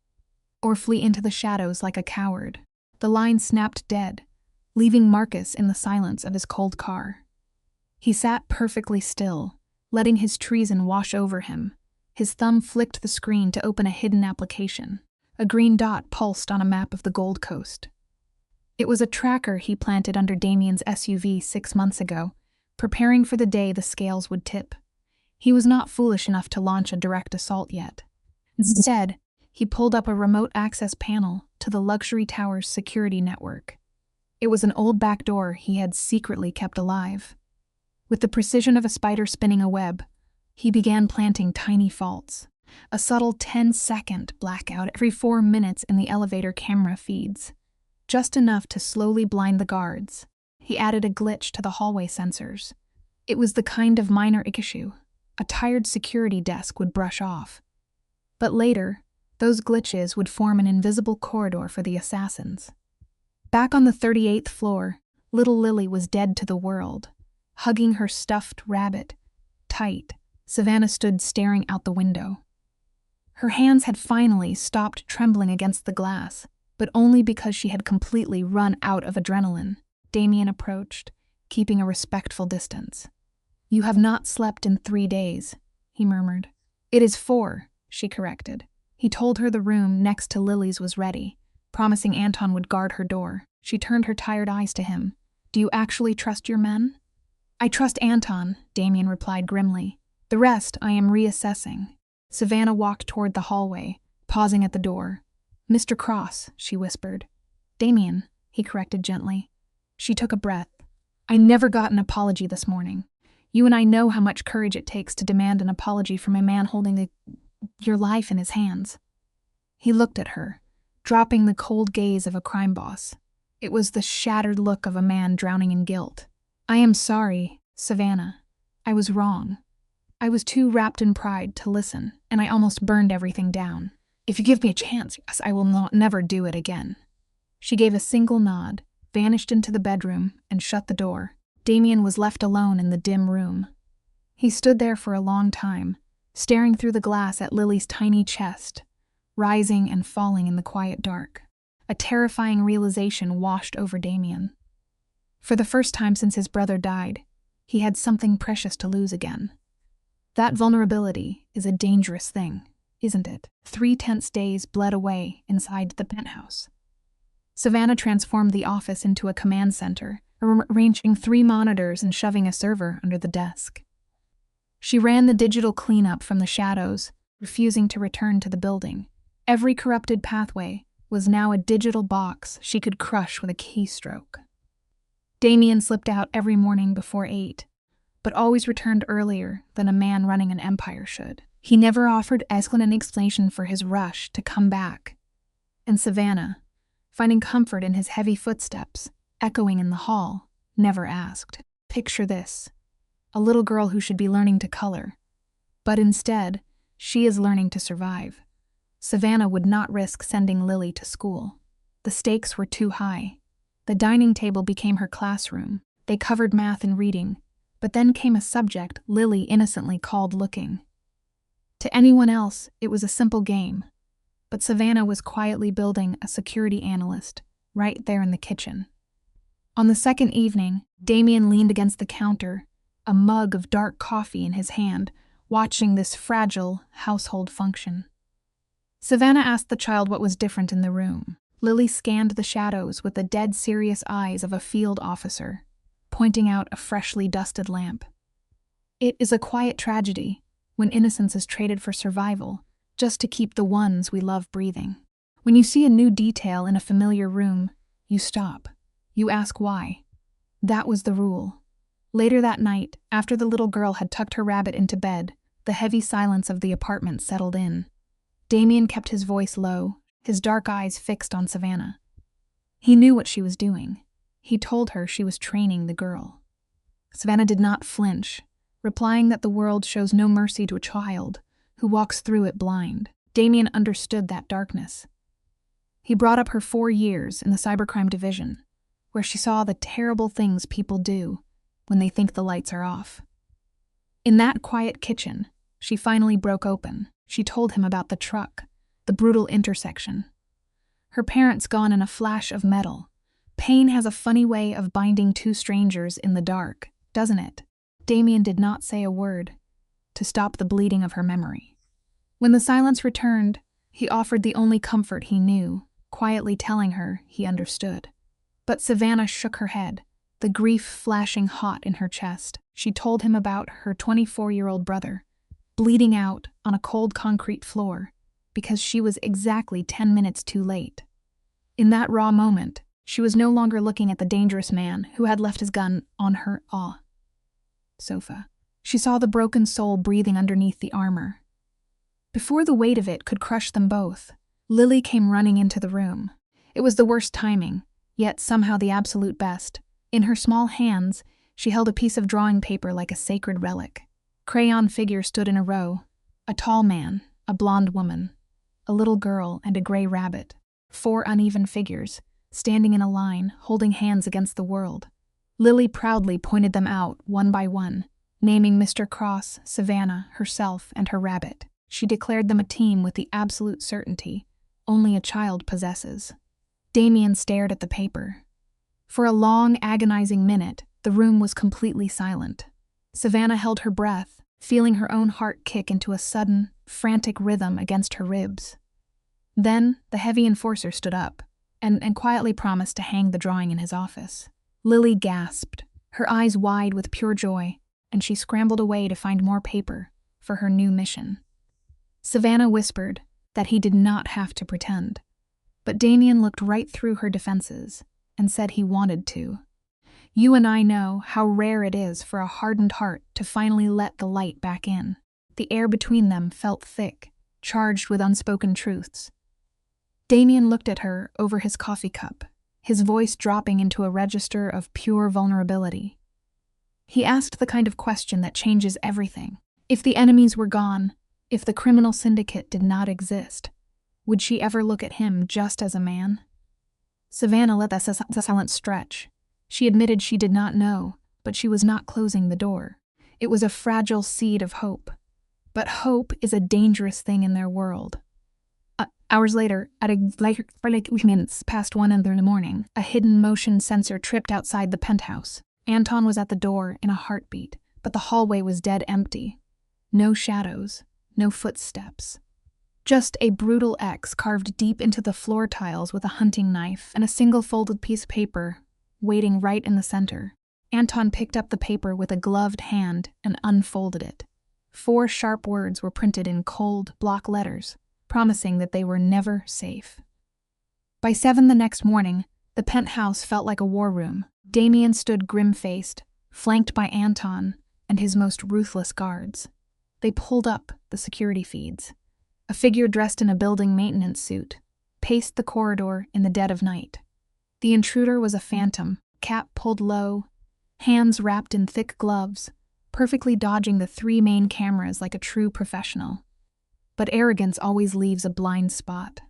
or flee into the shadows like a coward. The line snapped dead, leaving Marcus in the silence of his cold car. He sat perfectly still, letting his treason wash over him. His thumb flicked the screen to open a hidden application. A green dot pulsed on a map of the Gold Coast. It was a tracker he planted under Damien's SUV 6 months ago, preparing for the day the scales would tip. He was not foolish enough to launch a direct assault yet. Instead, he pulled up a remote access panel to the luxury tower's security network. It was an old back door he had secretly kept alive. With the precision of a spider spinning a web, he began planting tiny faults. A subtle 10-second blackout every 4 minutes in the elevator camera feeds, just enough to slowly blind the guards. He added a glitch to the hallway sensors. It was the kind of minor issue a tired security desk would brush off. But later, those glitches would form an invisible corridor for the assassins. Back on the 38th floor, little Lily was dead to the world. Hugging her stuffed rabbit tight, Savannah stood staring out the window. Her hands had finally stopped trembling against the glass, but only because she had completely run out of adrenaline. Damien approached, keeping a respectful distance. "You have not slept in 3 days," he murmured. "It is 4, she corrected. He told her the room next to Lily's was ready, promising Anton would guard her door. She turned her tired eyes to him. "Do you actually trust your men?" "I trust Anton," Damien replied grimly. "The rest I am reassessing." Savannah walked toward the hallway, pausing at the door. "Mr. Cross," she whispered. "Damien," he corrected gently. She took a breath. "I never got an apology this morning. You and I know how much courage it takes to demand an apology from a man holding your life in his hands." He looked at her, dropping the cold gaze of a crime boss. It was the shattered look of a man drowning in guilt. "I am sorry, Savannah. I was wrong. I was too wrapped in pride to listen, and I almost burned everything down. If you give me a chance, yes, I will never do it again." She gave a single nod, vanished into the bedroom, and shut the door. Damien was left alone in the dim room. He stood there for a long time, staring through the glass at Lily's tiny chest, rising and falling in the quiet dark. A terrifying realization washed over Damien. For the first time since his brother died, he had something precious to lose again. That vulnerability is a dangerous thing, isn't it? 3 tense days bled away inside the penthouse. Savannah transformed the office into a command center, arranging 3 monitors and shoving a server under the desk. She ran the digital cleanup from the shadows, refusing to return to the building. Every corrupted pathway was now a digital box she could crush with a keystroke. Damien slipped out every morning before 8, but always returned earlier than a man running an empire should. He never offered an explanation for his rush to come back. And Savannah, finding comfort in his heavy footsteps, echoing in the hall, never asked. Picture this: a little girl who should be learning to color, but instead, she is learning to survive. Savannah would not risk sending Lily to school. The stakes were too high. The dining table became her classroom. They covered math and reading, but then came a subject Lily innocently called looking. To anyone else, it was a simple game, but Savannah was quietly building a security analyst right there in the kitchen. On the second evening, Damien leaned against the counter, a mug of dark coffee in his hand, watching this fragile household function. Savannah asked the child what was different in the room. Lily scanned the shadows with the dead serious eyes of a field officer, pointing out a freshly dusted lamp. It is a quiet tragedy when innocence is traded for survival, just to keep the ones we love breathing. When you see a new detail in a familiar room, you stop. You ask why. That was the rule. Later that night, after the little girl had tucked her rabbit into bed, the heavy silence of the apartment settled in. Damien kept his voice low, his dark eyes fixed on Savannah. He knew what she was doing. He told her she was training the girl. Savannah did not flinch, replying that the world shows no mercy to a child who walks through it blind. Damien understood that darkness. He brought up her 4 years in the cybercrime division, where she saw the terrible things people do when they think the lights are off. In that quiet kitchen, she finally broke open. She told him about the truck, the brutal intersection. Her parents gone in a flash of metal. Pain has a funny way of binding two strangers in the dark, doesn't it? Damien did not say a word to stop the bleeding of her memory. When the silence returned, he offered the only comfort he knew, quietly telling her he understood. But Savannah shook her head, the grief flashing hot in her chest. She told him about her 24-year-old brother, bleeding out on a cold concrete floor because she was exactly 10 minutes too late. In that raw moment, she was no longer looking at the dangerous man who had left his gun on her sofa. She saw the broken soul breathing underneath the armor. Before the weight of it could crush them both, Lily came running into the room. It was the worst timing, yet somehow the absolute best. In her small hands, she held a piece of drawing paper like a sacred relic. Crayon figures stood in a row: a tall man, a blonde woman, a little girl, and a gray rabbit. 4 uneven figures, standing in a line, holding hands against the world. Lily proudly pointed them out one by one, naming Mr. Cross, Savannah, herself, and her rabbit. She declared them a team with the absolute certainty only a child possesses. Damien stared at the paper. For a long, agonizing minute, the room was completely silent. Savannah held her breath, feeling her own heart kick into a sudden, frantic rhythm against her ribs. Then, the heavy enforcer stood up and quietly promised to hang the drawing in his office. Lily gasped, her eyes wide with pure joy, and she scrambled away to find more paper for her new mission. Savannah whispered that he did not have to pretend, but Damien looked right through her defenses and said he wanted to. You and I know how rare it is for a hardened heart to finally let the light back in. The air between them felt thick, charged with unspoken truths. Damien looked at her over his coffee cup, his voice dropping into a register of pure vulnerability. He asked the kind of question that changes everything. If the enemies were gone, if the criminal syndicate did not exist, would she ever look at him just as a man? Savannah let the silence stretch. She admitted she did not know, but she was not closing the door. It was a fragile seed of hope. But hope is a dangerous thing in their world. Hours later, at minutes past 1 in the morning, a hidden motion sensor tripped outside the penthouse. Anton was at the door in a heartbeat, but the hallway was dead empty. No shadows, no footsteps. Just a brutal X carved deep into the floor tiles with a hunting knife and a single folded piece of paper waiting right in the center. Anton picked up the paper with a gloved hand and unfolded it. 4 sharp words were printed in cold, block letters, promising that they were never safe. By 7 the next morning, the penthouse felt like a war room. Damien stood grim-faced, flanked by Anton and his most ruthless guards. They pulled up the security feeds. A figure dressed in a building maintenance suit paced the corridor in the dead of night. The intruder was a phantom, cap pulled low, hands wrapped in thick gloves, perfectly dodging the 3 main cameras like a true professional. But arrogance always leaves a blind spot.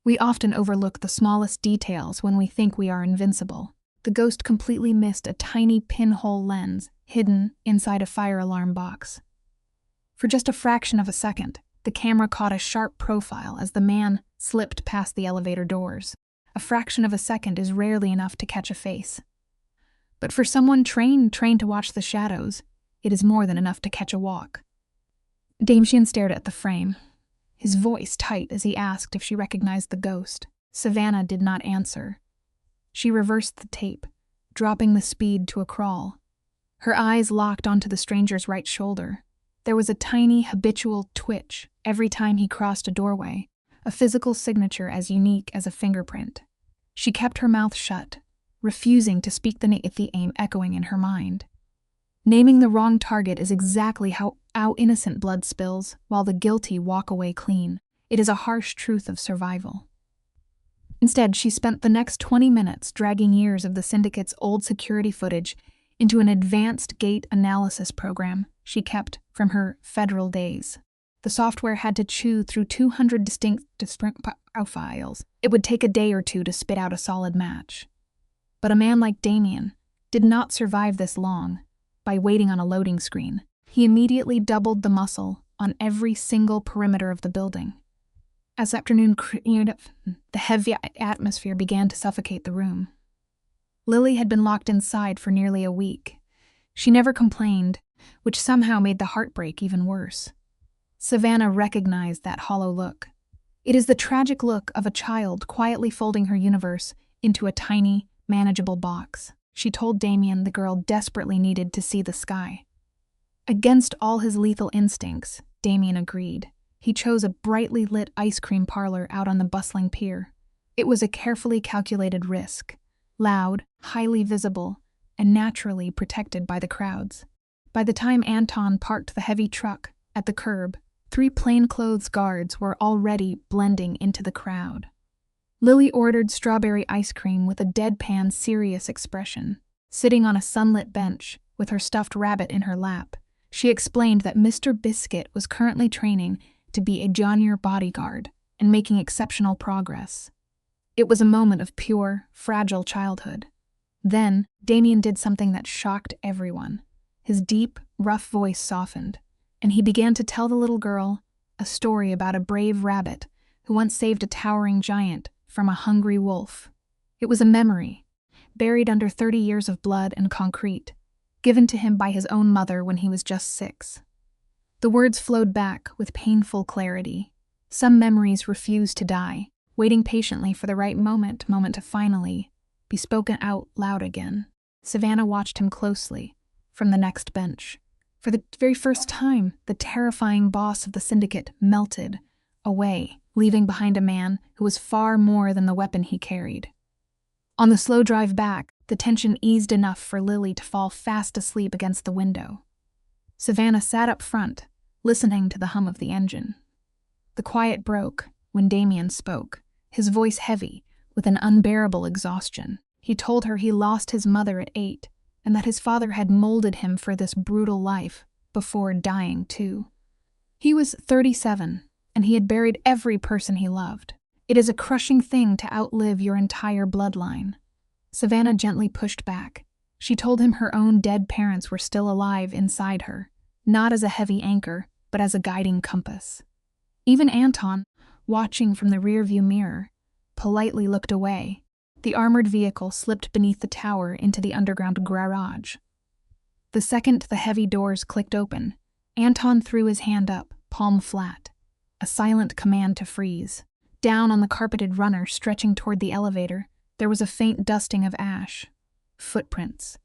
We often overlook the smallest details when we think we are invincible. The ghost completely missed a tiny pinhole lens hidden inside a fire alarm box. For just a fraction of a second, the camera caught a sharp profile as the man slipped past the elevator doors. A fraction of a second is rarely enough to catch a face. But for someone trained to watch the shadows, it is more than enough to catch a walk. Damien stared at the frame, his voice tight as he asked if she recognized the ghost. Savannah did not answer. She reversed the tape, dropping the speed to a crawl. Her eyes locked onto the stranger's right shoulder. There was a tiny, habitual twitch every time he crossed a doorway, a physical signature as unique as a fingerprint. She kept her mouth shut, refusing to speak the aim echoing in her mind. Naming the wrong target is exactly how innocent blood spills while the guilty walk away clean. It is a harsh truth of survival. Instead, she spent the next 20 minutes dragging years of the syndicate's old security footage into an advanced gate analysis program she kept from her federal days. The software had to chew through 200 distinct profiles. It would take a day or two to spit out a solid match. But a man like Damien did not survive this long by waiting on a loading screen. He immediately doubled the muscle on every single perimeter of the building. As afternoon cleared, the heavy atmosphere began to suffocate the room. Lily had been locked inside for nearly a week. She never complained, which somehow made the heartbreak even worse. Savannah recognized that hollow look. It is the tragic look of a child quietly folding her universe into a tiny, manageable box. She told Damien the girl desperately needed to see the sky. Against all his lethal instincts, Damien agreed. He chose a brightly lit ice cream parlor out on the bustling pier. It was a carefully calculated risk, loud, highly visible, and naturally protected by the crowds. By the time Anton parked the heavy truck at the curb, 3 plainclothes guards were already blending into the crowd. Lily ordered strawberry ice cream with a deadpan, serious expression. Sitting on a sunlit bench with her stuffed rabbit in her lap, she explained that Mr. Biscuit was currently training to be a junior bodyguard and making exceptional progress. It was a moment of pure, fragile childhood. Then, Damien did something that shocked everyone. His deep, rough voice softened, and he began to tell the little girl a story about a brave rabbit who once saved a towering giant from a hungry wolf. It was a memory, buried under 30 years of blood and concrete, given to him by his own mother when he was just 6. The words flowed back with painful clarity. Some memories refuse to die, waiting patiently for the right moment to finally be spoken out loud again. Savannah watched him closely from the next bench. For the very first time, the terrifying boss of the syndicate melted away, leaving behind a man who was far more than the weapon he carried. On the slow drive back, the tension eased enough for Lily to fall fast asleep against the window. Savannah sat up front, listening to the hum of the engine. The quiet broke when Damien spoke, his voice heavy with an unbearable exhaustion. He told her he lost his mother at 8 and that his father had molded him for this brutal life before dying too. He was 37, and he had buried every person he loved. It is a crushing thing to outlive your entire bloodline. Savannah gently pushed back. She told him her own dead parents were still alive inside her, not as a heavy anchor, but as a guiding compass. Even Anton, watching from the rearview mirror, politely looked away. The armored vehicle slipped beneath the tower into the underground garage. The second the heavy doors clicked open, Anton threw his hand up, palm flat, a silent command to freeze. Down on the carpeted runner stretching toward the elevator, there was a faint dusting of ash. Footprints.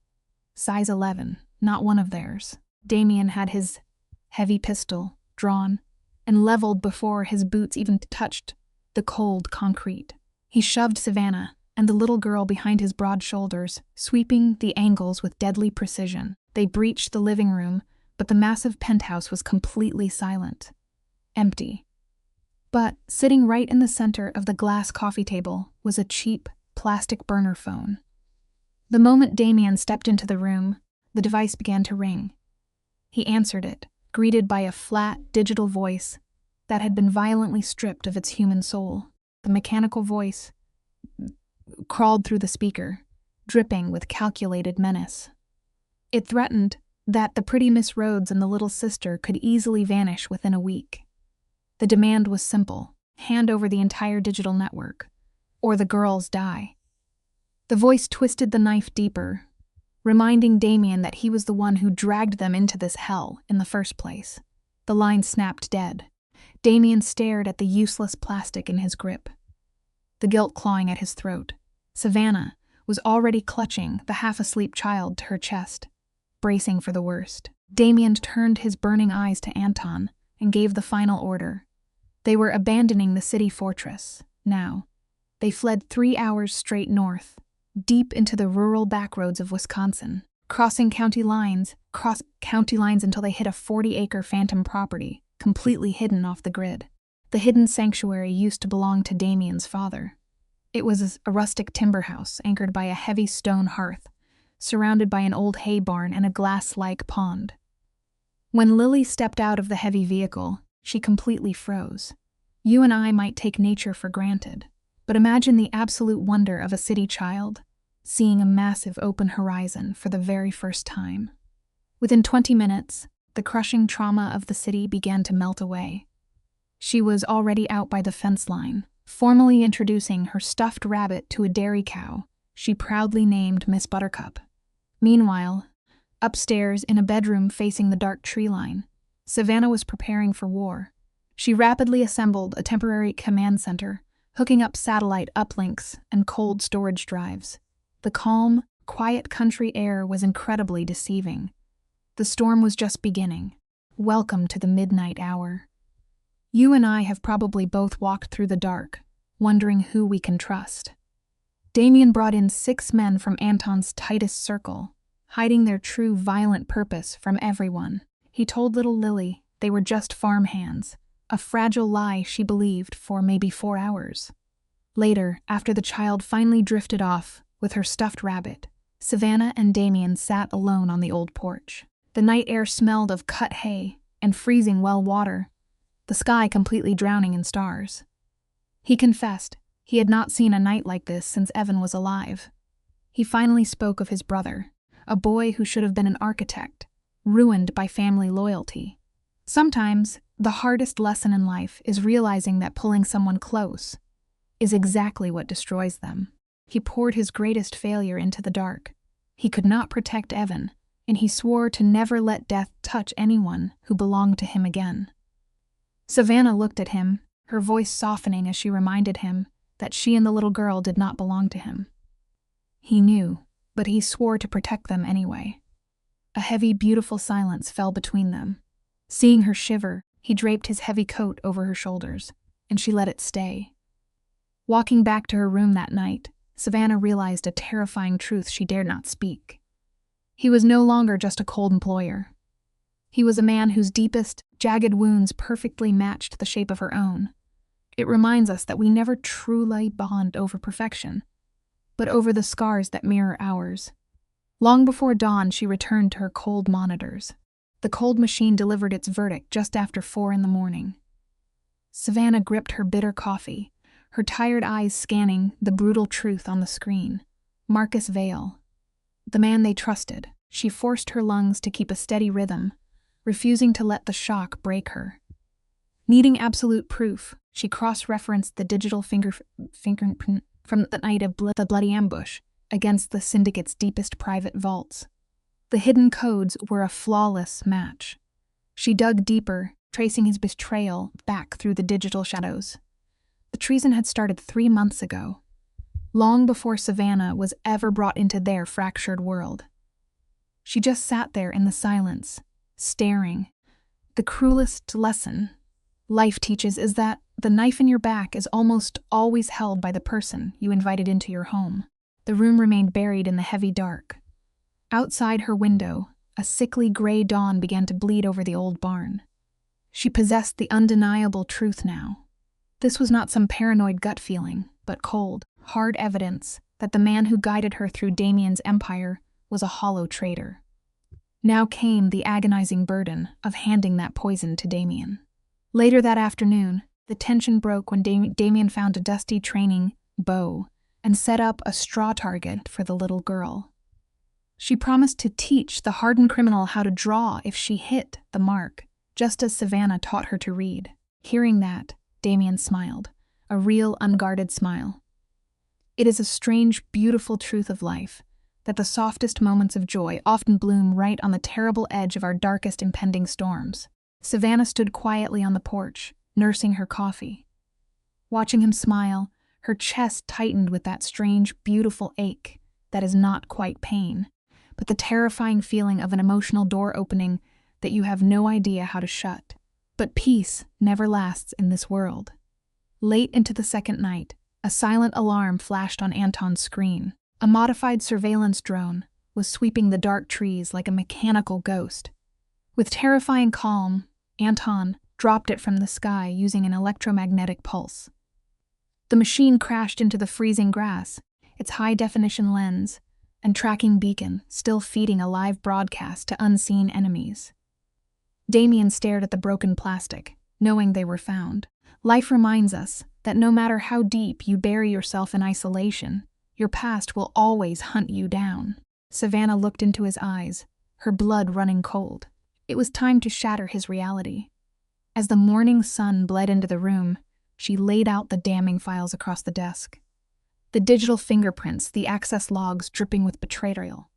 Size 11, not one of theirs. Damien had his heavy pistol drawn and leveled before his boots even touched the cold concrete. He shoved Savannah and the little girl behind his broad shoulders, sweeping the angles with deadly precision. They breached the living room, but the massive penthouse was completely silent. Empty. But sitting right in the center of the glass coffee table was a cheap, plastic burner phone. The moment Damien stepped into the room, the device began to ring. He answered it, greeted by a flat, digital voice that had been violently stripped of its human soul. The mechanical voice crawled through the speaker, dripping with calculated menace. It threatened that the pretty Miss Rhodes and the little sister could easily vanish within a week. The demand was simple: hand over the entire digital network, or the girls die. The voice twisted the knife deeper, reminding Damien that he was the one who dragged them into this hell in the first place. The line snapped dead. Damien stared at the useless plastic in his grip. the guilt clawing at his throat. Savannah was already clutching the half-asleep child to her chest, bracing for the worst. Damien turned his burning eyes to Anton and gave the final order. They were abandoning the city fortress, now. They fled 3 hours straight north, deep into the rural backroads of Wisconsin, crossing county lines until they hit a 40-acre phantom property, completely hidden off the grid. The hidden sanctuary used to belong to Damien's father. It was a rustic timber house anchored by a heavy stone hearth, surrounded by an old hay barn and a glass-like pond. When Lily stepped out of the heavy vehicle, she completely froze. You and I might take nature for granted, but imagine the absolute wonder of a city child, seeing a massive open horizon for the very first time. Within 20 minutes, the crushing trauma of the city began to melt away. She was already out by the fence line, formally introducing her stuffed rabbit to a dairy cow she proudly named Miss Buttercup. Meanwhile, upstairs in a bedroom facing the dark tree line, Savannah was preparing for war. She rapidly assembled a temporary command center, hooking up satellite uplinks and cold storage drives. The calm, quiet country air was incredibly deceiving. The storm was just beginning. Welcome to the midnight hour. You and I have probably both walked through the dark, wondering who we can trust. Damien brought in 6 men from Anton's tightest circle, hiding their true violent purpose from everyone. He told little Lily they were just farmhands, a fragile lie she believed for maybe 4 hours. Later, after the child finally drifted off with her stuffed rabbit, Savannah and Damien sat alone on the old porch. The night air smelled of cut hay and freezing well water, the sky completely drowning in stars. He confessed he had not seen a night like this since Evan was alive. He finally spoke of his brother, a boy who should have been an architect, ruined by family loyalty. Sometimes, the hardest lesson in life is realizing that pulling someone close is exactly what destroys them. He poured his greatest failure into the dark. He could not protect Evan, and he swore to never let death touch anyone who belonged to him again. Savannah looked at him, her voice softening as she reminded him that she and the little girl did not belong to him. He knew, but he swore to protect them anyway. A heavy, beautiful silence fell between them. Seeing her shiver, he draped his heavy coat over her shoulders, and she let it stay. Walking back to her room that night, Savannah realized a terrifying truth she dared not speak. He was no longer just a cold employer. He was a man whose deepest, jagged wounds perfectly matched the shape of her own. It reminds us that we never truly bond over perfection, but over the scars that mirror ours. Long before dawn, she returned to her cold monitors. The cold machine delivered its verdict just after 4 a.m. Savannah gripped her bitter coffee, her tired eyes scanning the brutal truth on the screen. Marcus Vale, the man they trusted. She forced her lungs to keep a steady rhythm, refusing to let the shock break her. Needing absolute proof, she cross-referenced the digital fingerprint from the night of the bloody ambush against the syndicate's deepest private vaults. The hidden codes were a flawless match. She dug deeper, tracing his betrayal back through the digital shadows. The treason had started 3 months ago, long before Savannah was ever brought into their fractured world. She just sat there in the silence, staring. The cruelest lesson life teaches is that the knife in your back is almost always held by the person you invited into your home. The room remained buried in the heavy dark. Outside her window, a sickly gray dawn began to bleed over the old barn. She possessed the undeniable truth now. This was not some paranoid gut feeling, but cold, hard evidence that the man who guided her through Damien's empire was a hollow traitor. Now came the agonizing burden of handing that poison to Damien. Later that afternoon, the tension broke when Damien found a dusty training bow and set up a straw target for the little girl. She promised to teach the hardened criminal how to draw if she hit the mark, just as Savannah taught her to read. Hearing that, Damien smiled, a real, unguarded smile. It is a strange, beautiful truth of life that the softest moments of joy often bloom right on the terrible edge of our darkest impending storms. Savannah stood quietly on the porch, nursing her coffee. Watching him smile, Her chest tightened with that strange, beautiful ache that is not quite pain, but the terrifying feeling of an emotional door opening that you have no idea how to shut. But peace never lasts in this world. Late into the second night, a silent alarm flashed on Anton's screen. A modified surveillance drone was sweeping the dark trees like a mechanical ghost. With terrifying calm, Anton dropped it from the sky using an electromagnetic pulse. The machine crashed into the freezing grass, its high-definition lens and tracking beacon still feeding a live broadcast to unseen enemies. Damien stared at the broken plastic, knowing they were found. Life reminds us that no matter how deep you bury yourself in isolation, your past will always hunt you down. Savannah looked into his eyes, her blood running cold. It was time to shatter his reality. As the morning sun bled into the room, she laid out the damning files across the desk. The digital fingerprints, the access logs dripping with betrayal.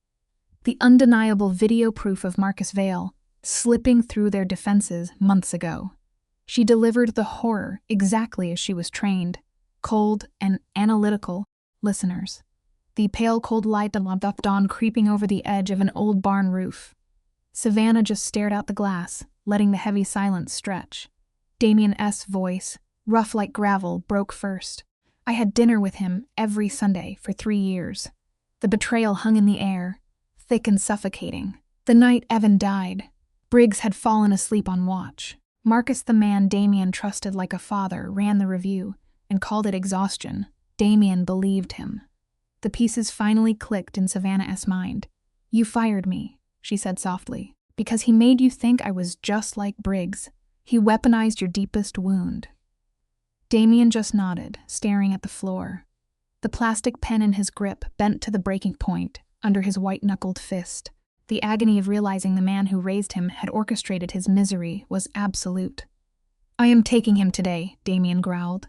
The undeniable video proof of Marcus Vale slipping through their defenses months ago. She delivered the horror exactly as she was trained, cold and analytical listeners. The pale cold light of dawn creeping over the edge of an old barn roof. Savannah just stared out the glass, letting the heavy silence stretch. Damien's voice, rough like gravel, broke first. I had dinner with him every Sunday for 3 years. The betrayal hung in the air, thick and suffocating. The night Evan died, Briggs had fallen asleep on watch. Marcus, the man Damien trusted like a father, ran the review and called it exhaustion. Damien believed him. The pieces finally clicked in Savannah's mind. You fired me, she said softly, because he made you think I was just like Briggs. He weaponized your deepest wound. Damien just nodded, staring at the floor. The plastic pen in his grip bent to the breaking point under his white-knuckled fist. The agony of realizing the man who raised him had orchestrated his misery was absolute. I am taking him today, Damien growled.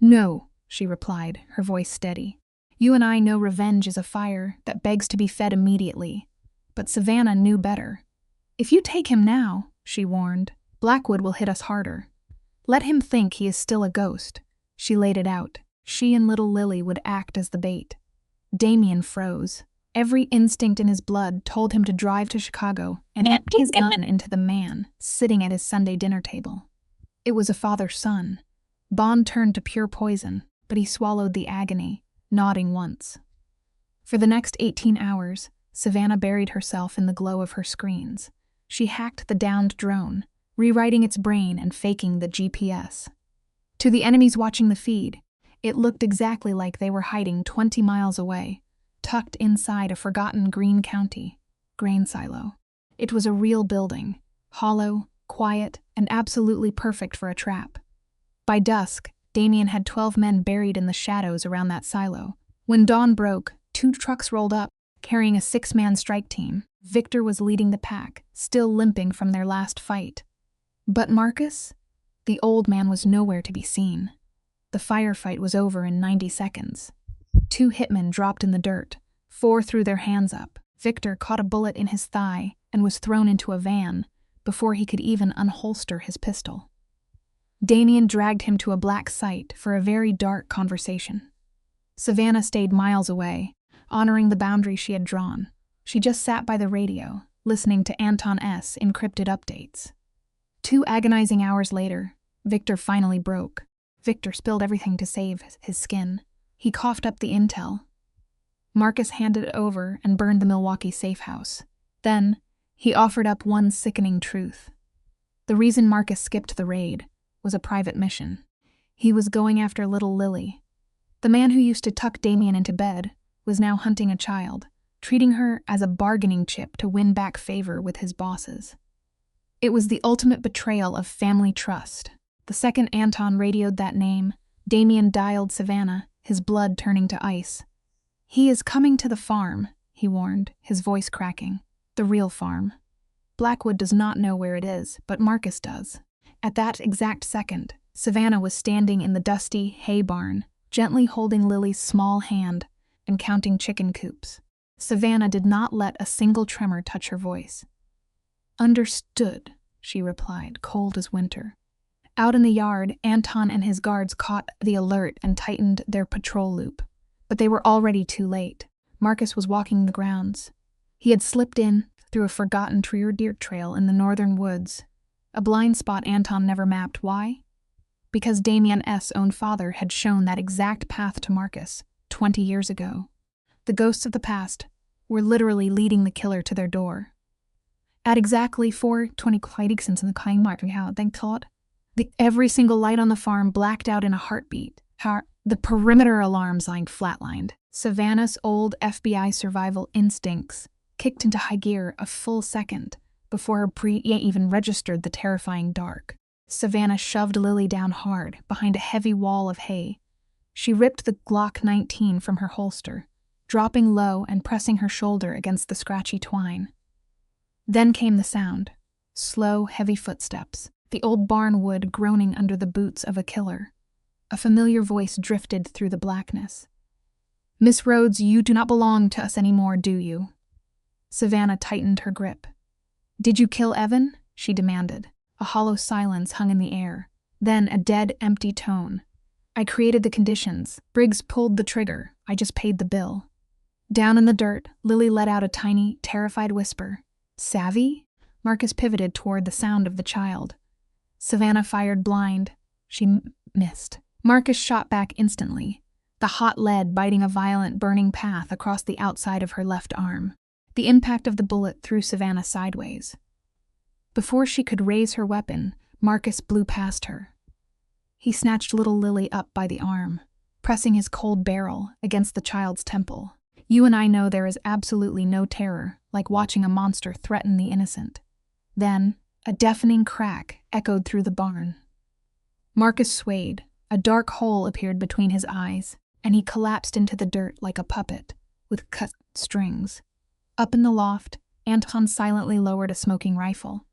No, she replied, her voice steady. You and I know revenge is a fire that begs to be fed immediately. But Savannah knew better. If you take him now, she warned, Blackwood will hit us harder. Let him think he is still a ghost. She laid it out. She and little Lily would act as the bait. Damien froze. Every instinct in his blood told him to drive to Chicago and empty his gun into the man sitting at his Sunday dinner table. It was a father-son. Bond turned to pure poison, but he swallowed the agony, nodding once. For the next 18 hours, Savannah buried herself in the glow of her screens. She hacked the downed drone, rewriting its brain and faking the GPS. To the enemies watching the feed, it looked exactly like they were hiding 20 miles away, tucked inside a forgotten Greene County grain silo. It was a real building, hollow, quiet, and absolutely perfect for a trap. By dusk, Damien had 12 men buried in the shadows around that silo. When dawn broke, 2 trucks rolled up, carrying a 6-man strike team. Victor was leading the pack, still limping from their last fight. But Marcus? The old man was nowhere to be seen. The firefight was over in 90 seconds. 2 hitmen dropped in the dirt. 4 threw their hands up. Victor caught a bullet in his thigh and was thrown into a van before he could even unholster his pistol. Damien dragged him to a black site for a very dark conversation. Savannah stayed miles away, honoring the boundary she had drawn. She just sat by the radio, listening to Anton's encrypted updates. 2 agonizing hours later, Victor finally broke. Victor spilled everything to save his skin. He coughed up the intel. Marcus handed it over and burned the Milwaukee safe house. Then, he offered up one sickening truth. The reason Marcus skipped the raid was a private mission. He was going after little Lily. The man who used to tuck Damien into bed was now hunting a child, treating her as a bargaining chip to win back favor with his bosses. It was the ultimate betrayal of family trust. The second Anton radioed that name, Damien dialed Savannah, his blood turning to ice. He is coming to the farm, he warned, his voice cracking. The real farm. Blackwood does not know where it is, but Marcus does. At that exact second, Savannah was standing in the dusty hay barn, gently holding Lily's small hand and counting chicken coops. Savannah did not let a single tremor touch her voice. Understood, she replied, cold as winter. Out in the yard, Anton and his guards caught the alert and tightened their patrol loop. But they were already too late. Marcus was walking the grounds. He had slipped in through a forgotten deer trail in the northern woods, a blind spot Anton never mapped. Why? Because Damien's own father had shown that exact path to Marcus 20 years ago. The ghosts of the past were literally leading the killer to their door. At exactly 4:20 since the kind mark, how they thought, every single light on the farm blacked out in a heartbeat. The perimeter alarm sign flatlined. Savannah's old FBI survival instincts kicked into high gear a full second before her even registered the terrifying dark. Savannah shoved Lily down hard behind a heavy wall of hay. She ripped the Glock 19 from her holster, dropping low and pressing her shoulder against the scratchy twine. Then came the sound. Slow, heavy footsteps. The old barn wood groaning under the boots of a killer. A familiar voice drifted through the blackness. "Miss Rhodes, you do not belong to us anymore, do you?" Savannah tightened her grip. "Did you kill Evan?" she demanded. A hollow silence hung in the air. Then a dead, empty tone. "I created the conditions. Briggs pulled the trigger. I just paid the bill." Down in the dirt, Lily let out a tiny, terrified whisper. "Savvy?" Marcus pivoted toward the sound of the child. Savannah fired blind. She missed. Marcus shot back instantly, the hot lead biting a violent, burning path across the outside of her left arm. The impact of the bullet threw Savannah sideways. Before she could raise her weapon, Marcus blew past her. He snatched little Lily up by the arm, pressing his cold barrel against the child's temple. "You and I know there is absolutely no terror like watching a monster threaten the innocent." Then, a deafening crack echoed through the barn. Marcus swayed. A dark hole appeared between his eyes, and he collapsed into the dirt like a puppet, with cut strings. Up in the loft, Anton silently lowered a smoking rifle.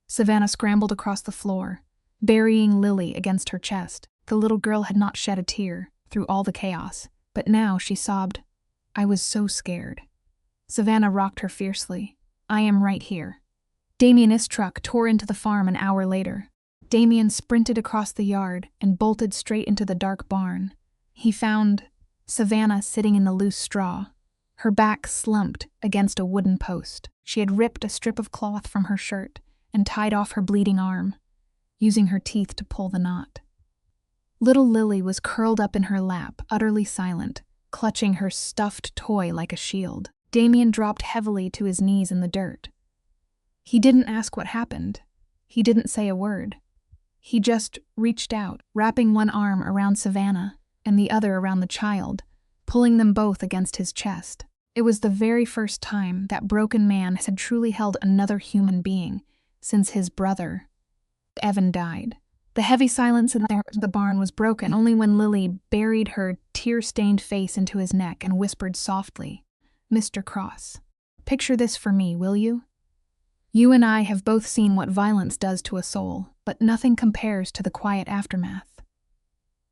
Savannah scrambled across the floor, burying Lily against her chest. The little girl had not shed a tear through all the chaos, but now she sobbed, "I was so scared." Savannah rocked her fiercely. "I am right here." Damien's truck tore into the farm an hour later. Damien sprinted across the yard and bolted straight into the dark barn. He found Savannah sitting in the loose straw, her back slumped against a wooden post. She had ripped a strip of cloth from her shirt and tied off her bleeding arm, using her teeth to pull the knot. Little Lily was curled up in her lap, utterly silent, clutching her stuffed toy like a shield. Damien dropped heavily to his knees in the dirt. He didn't ask what happened. He didn't say a word. He just reached out, wrapping one arm around Savannah and the other around the child, pulling them both against his chest. It was the very first time that broken man had truly held another human being since his brother, Evan, died. The heavy silence in the barn was broken only when Lily buried her tear-stained face into his neck and whispered softly, "Mr. Cross, picture this for me, will you? You and I have both seen what violence does to a soul, but nothing compares to the quiet aftermath."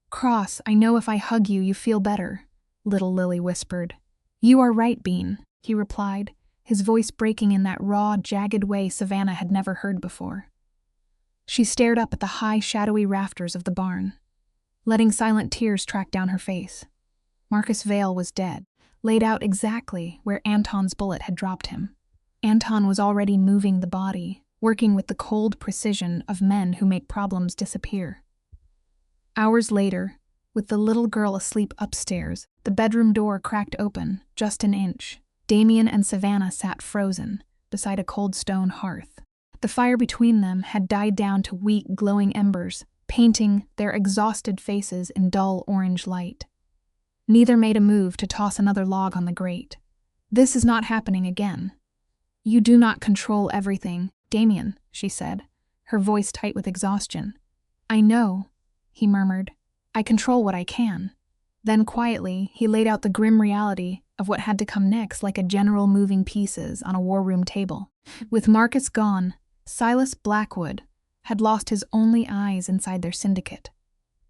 "Cross, I know if I hug you, you feel better," little Lily whispered. "You are right, Bean," he replied, his voice breaking in that raw, jagged way Savannah had never heard before. She stared up at the high, shadowy rafters of the barn, letting silent tears track down her face. Marcus Vale was dead, laid out exactly where Anton's bullet had dropped him. Anton was already moving the body, working with the cold precision of men who make problems disappear. Hours later, with the little girl asleep upstairs, the bedroom door cracked open just an inch. Damien and Savannah sat frozen beside a cold stone hearth. The fire between them had died down to weak, glowing embers, painting their exhausted faces in dull orange light. Neither made a move to toss another log on the grate. "This is not happening again." "You do not control everything, Damien," she said, her voice tight with exhaustion. "I know," he murmured. "I control what I can." Then quietly, he laid out the grim reality of what had to come next like a general moving pieces on a war room table. With Marcus gone, Silas Blackwood had lost his only eyes inside their syndicate.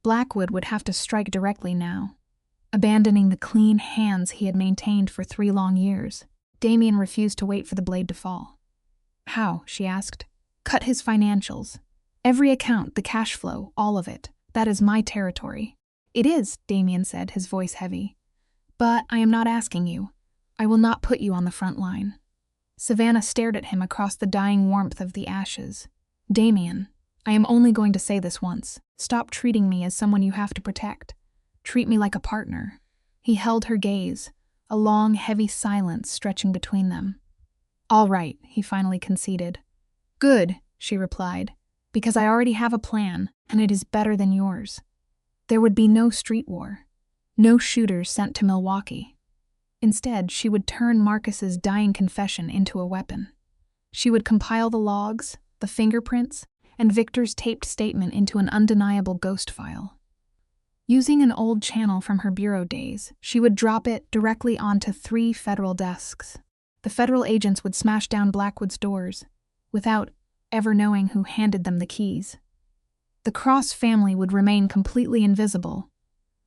Blackwood would have to strike directly now, abandoning the clean hands he had maintained for 3 long years. Damien refused to wait for the blade to fall. "How?" she asked. "Cut his financials. Every account, the cash flow, all of it. That is my territory. It is, Damien said, his voice heavy. But I am not asking you. I will not put you on the front line. Savannah stared at him across the dying warmth of the ashes. Damien, I am only going to say this once. Stop treating me as someone you have to protect. Treat me like a partner. He held her gaze, a long, heavy silence stretching between them. All right, he finally conceded. Good, she replied, because I already have a plan, and it is better than yours. There would be no street war, no shooters sent to Milwaukee. Instead, she would turn Marcus's dying confession into a weapon. She would compile the logs, the fingerprints, and Victor's taped statement into an undeniable ghost file. Using an old channel from her bureau days, she would drop it directly onto 3 federal desks. The federal agents would smash down Blackwood's doors, without ever knowing who handed them the keys. The Cross family would remain completely invisible,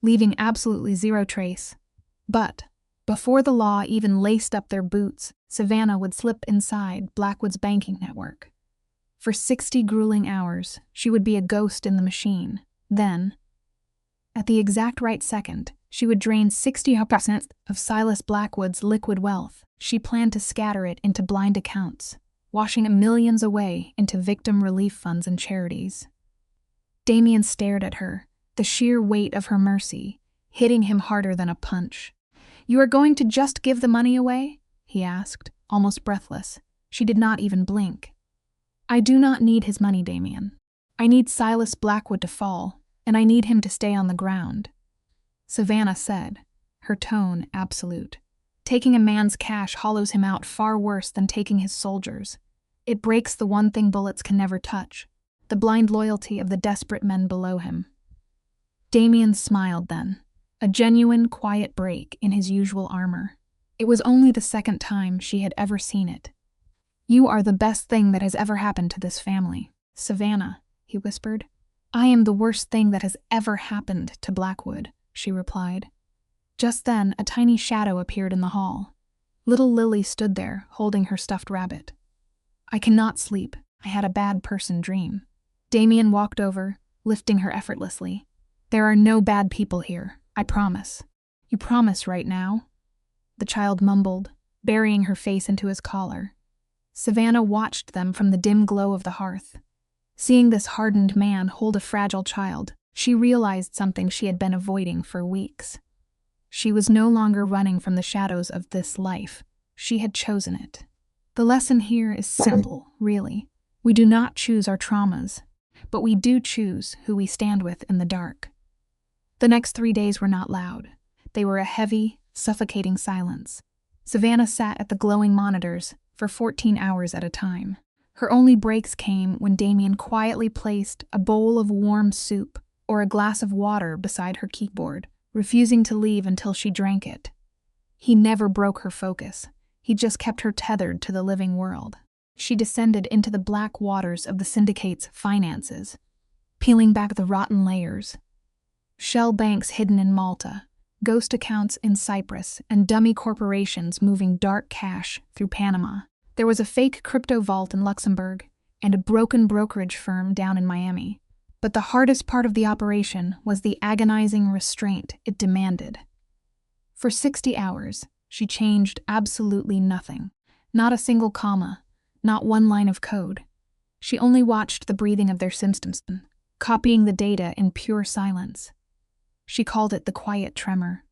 leaving absolutely zero trace. But before the law even laced up their boots, Savannah would slip inside Blackwood's banking network. For 60 grueling hours, she would be a ghost in the machine. Then, at the exact right second, she would drain 60% of Silas Blackwood's liquid wealth. She planned to scatter it into blind accounts, washing millions away into victim relief funds and charities. Damien stared at her, the sheer weight of her mercy, hitting him harder than a punch. You are going to just give the money away? He asked, almost breathless. She did not even blink. I do not need his money, Damien. I need Silas Blackwood to fall, and I need him to stay on the ground. Savannah said, her tone absolute. Taking a man's cash hollows him out far worse than taking his soldiers. It breaks the one thing bullets can never touch, the blind loyalty of the desperate men below him. Damien smiled then, a genuine, quiet break in his usual armor. It was only the second time she had ever seen it. You are the best thing that has ever happened to this family. Savannah, he whispered. I am the worst thing that has ever happened to Blackwood, she replied. Just then, a tiny shadow appeared in the hall. Little Lily stood there, holding her stuffed rabbit. I cannot sleep. I had a bad person dream. Damien walked over, lifting her effortlessly. There are no bad people here, I promise. You promise right now? The child mumbled, burying her face into his collar. Savannah watched them from the dim glow of the hearth. Seeing this hardened man hold a fragile child, she realized something she had been avoiding for weeks. She was no longer running from the shadows of this life. She had chosen it. The lesson here is simple, really. We do not choose our traumas, but we do choose who we stand with in the dark. The next 3 days were not loud. They were a heavy, suffocating silence. Savannah sat at the glowing monitors for 14 hours at a time. Her only breaks came when Damien quietly placed a bowl of warm soup or a glass of water beside her keyboard, refusing to leave until she drank it. He never broke her focus. He just kept her tethered to the living world. She descended into the black waters of the syndicate's finances, peeling back the rotten layers. Shell banks hidden in Malta, ghost accounts in Cyprus, and dummy corporations moving dark cash through Panama. There was a fake crypto vault in Luxembourg and a broken brokerage firm down in Miami. But the hardest part of the operation was the agonizing restraint it demanded. For 60 hours, she changed absolutely nothing. Not a single comma, not one line of code. She only watched the breathing of their systems, copying the data in pure silence. She called it the quiet tremor.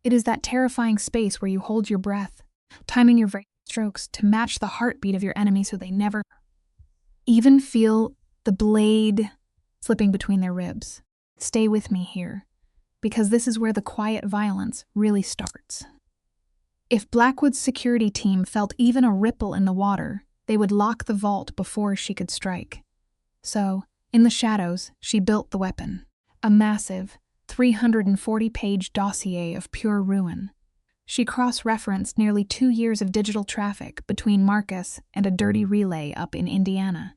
It is that terrifying space where you hold your breath, timing your strokes to match the heartbeat of your enemy so they never even feel the blade slipping between their ribs. Stay with me here, because this is where the quiet violence really starts. If Blackwood's security team felt even a ripple in the water, they would lock the vault before she could strike. So, in the shadows, she built the weapon, a massive, 340-page dossier of pure ruin. She cross-referenced nearly 2 years of digital traffic between Marcus and a dirty relay up in Indiana.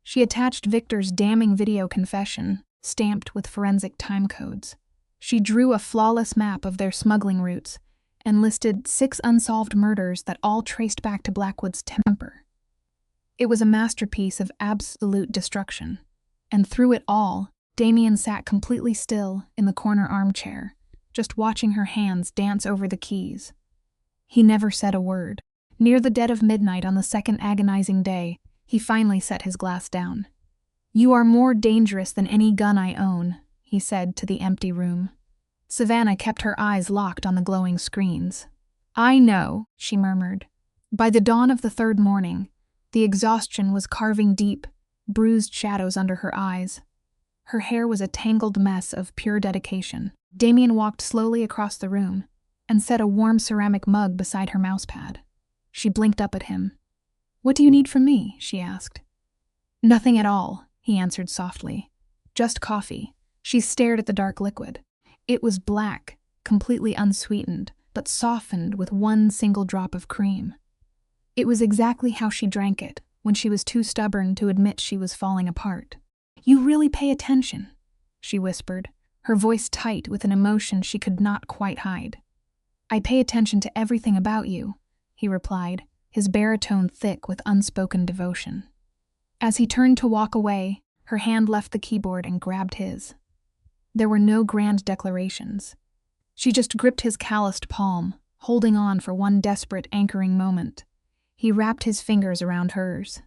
She attached Victor's damning video confession, stamped with forensic timecodes. She drew a flawless map of their smuggling routes and listed 6 unsolved murders that all traced back to Blackwood's temper. It was a masterpiece of absolute destruction. And through it all, Damien sat completely still in the corner armchair, just watching her hands dance over the keys. He never said a word. Near the dead of midnight on the second agonizing day, he finally set his glass down. "You are more dangerous than any gun I own," he said to the empty room. Savannah kept her eyes locked on the glowing screens. "I know," she murmured. By the dawn of the third morning, the exhaustion was carving deep, bruised shadows under her eyes. Her hair was a tangled mess of pure dedication. Damien walked slowly across the room and set a warm ceramic mug beside her mousepad. She blinked up at him. "What do you need from me?" she asked. "Nothing at all," he answered softly. "Just coffee." She stared at the dark liquid. It was black, completely unsweetened, but softened with one single drop of cream. It was exactly how she drank it when she was too stubborn to admit she was falling apart. "You really pay attention," she whispered, her voice tight with an emotion she could not quite hide. "I pay attention to everything about you," he replied, his baritone thick with unspoken devotion. As he turned to walk away, her hand left the keyboard and grabbed his. There were no grand declarations. She just gripped his calloused palm, holding on for one desperate anchoring moment. He wrapped his fingers around hers.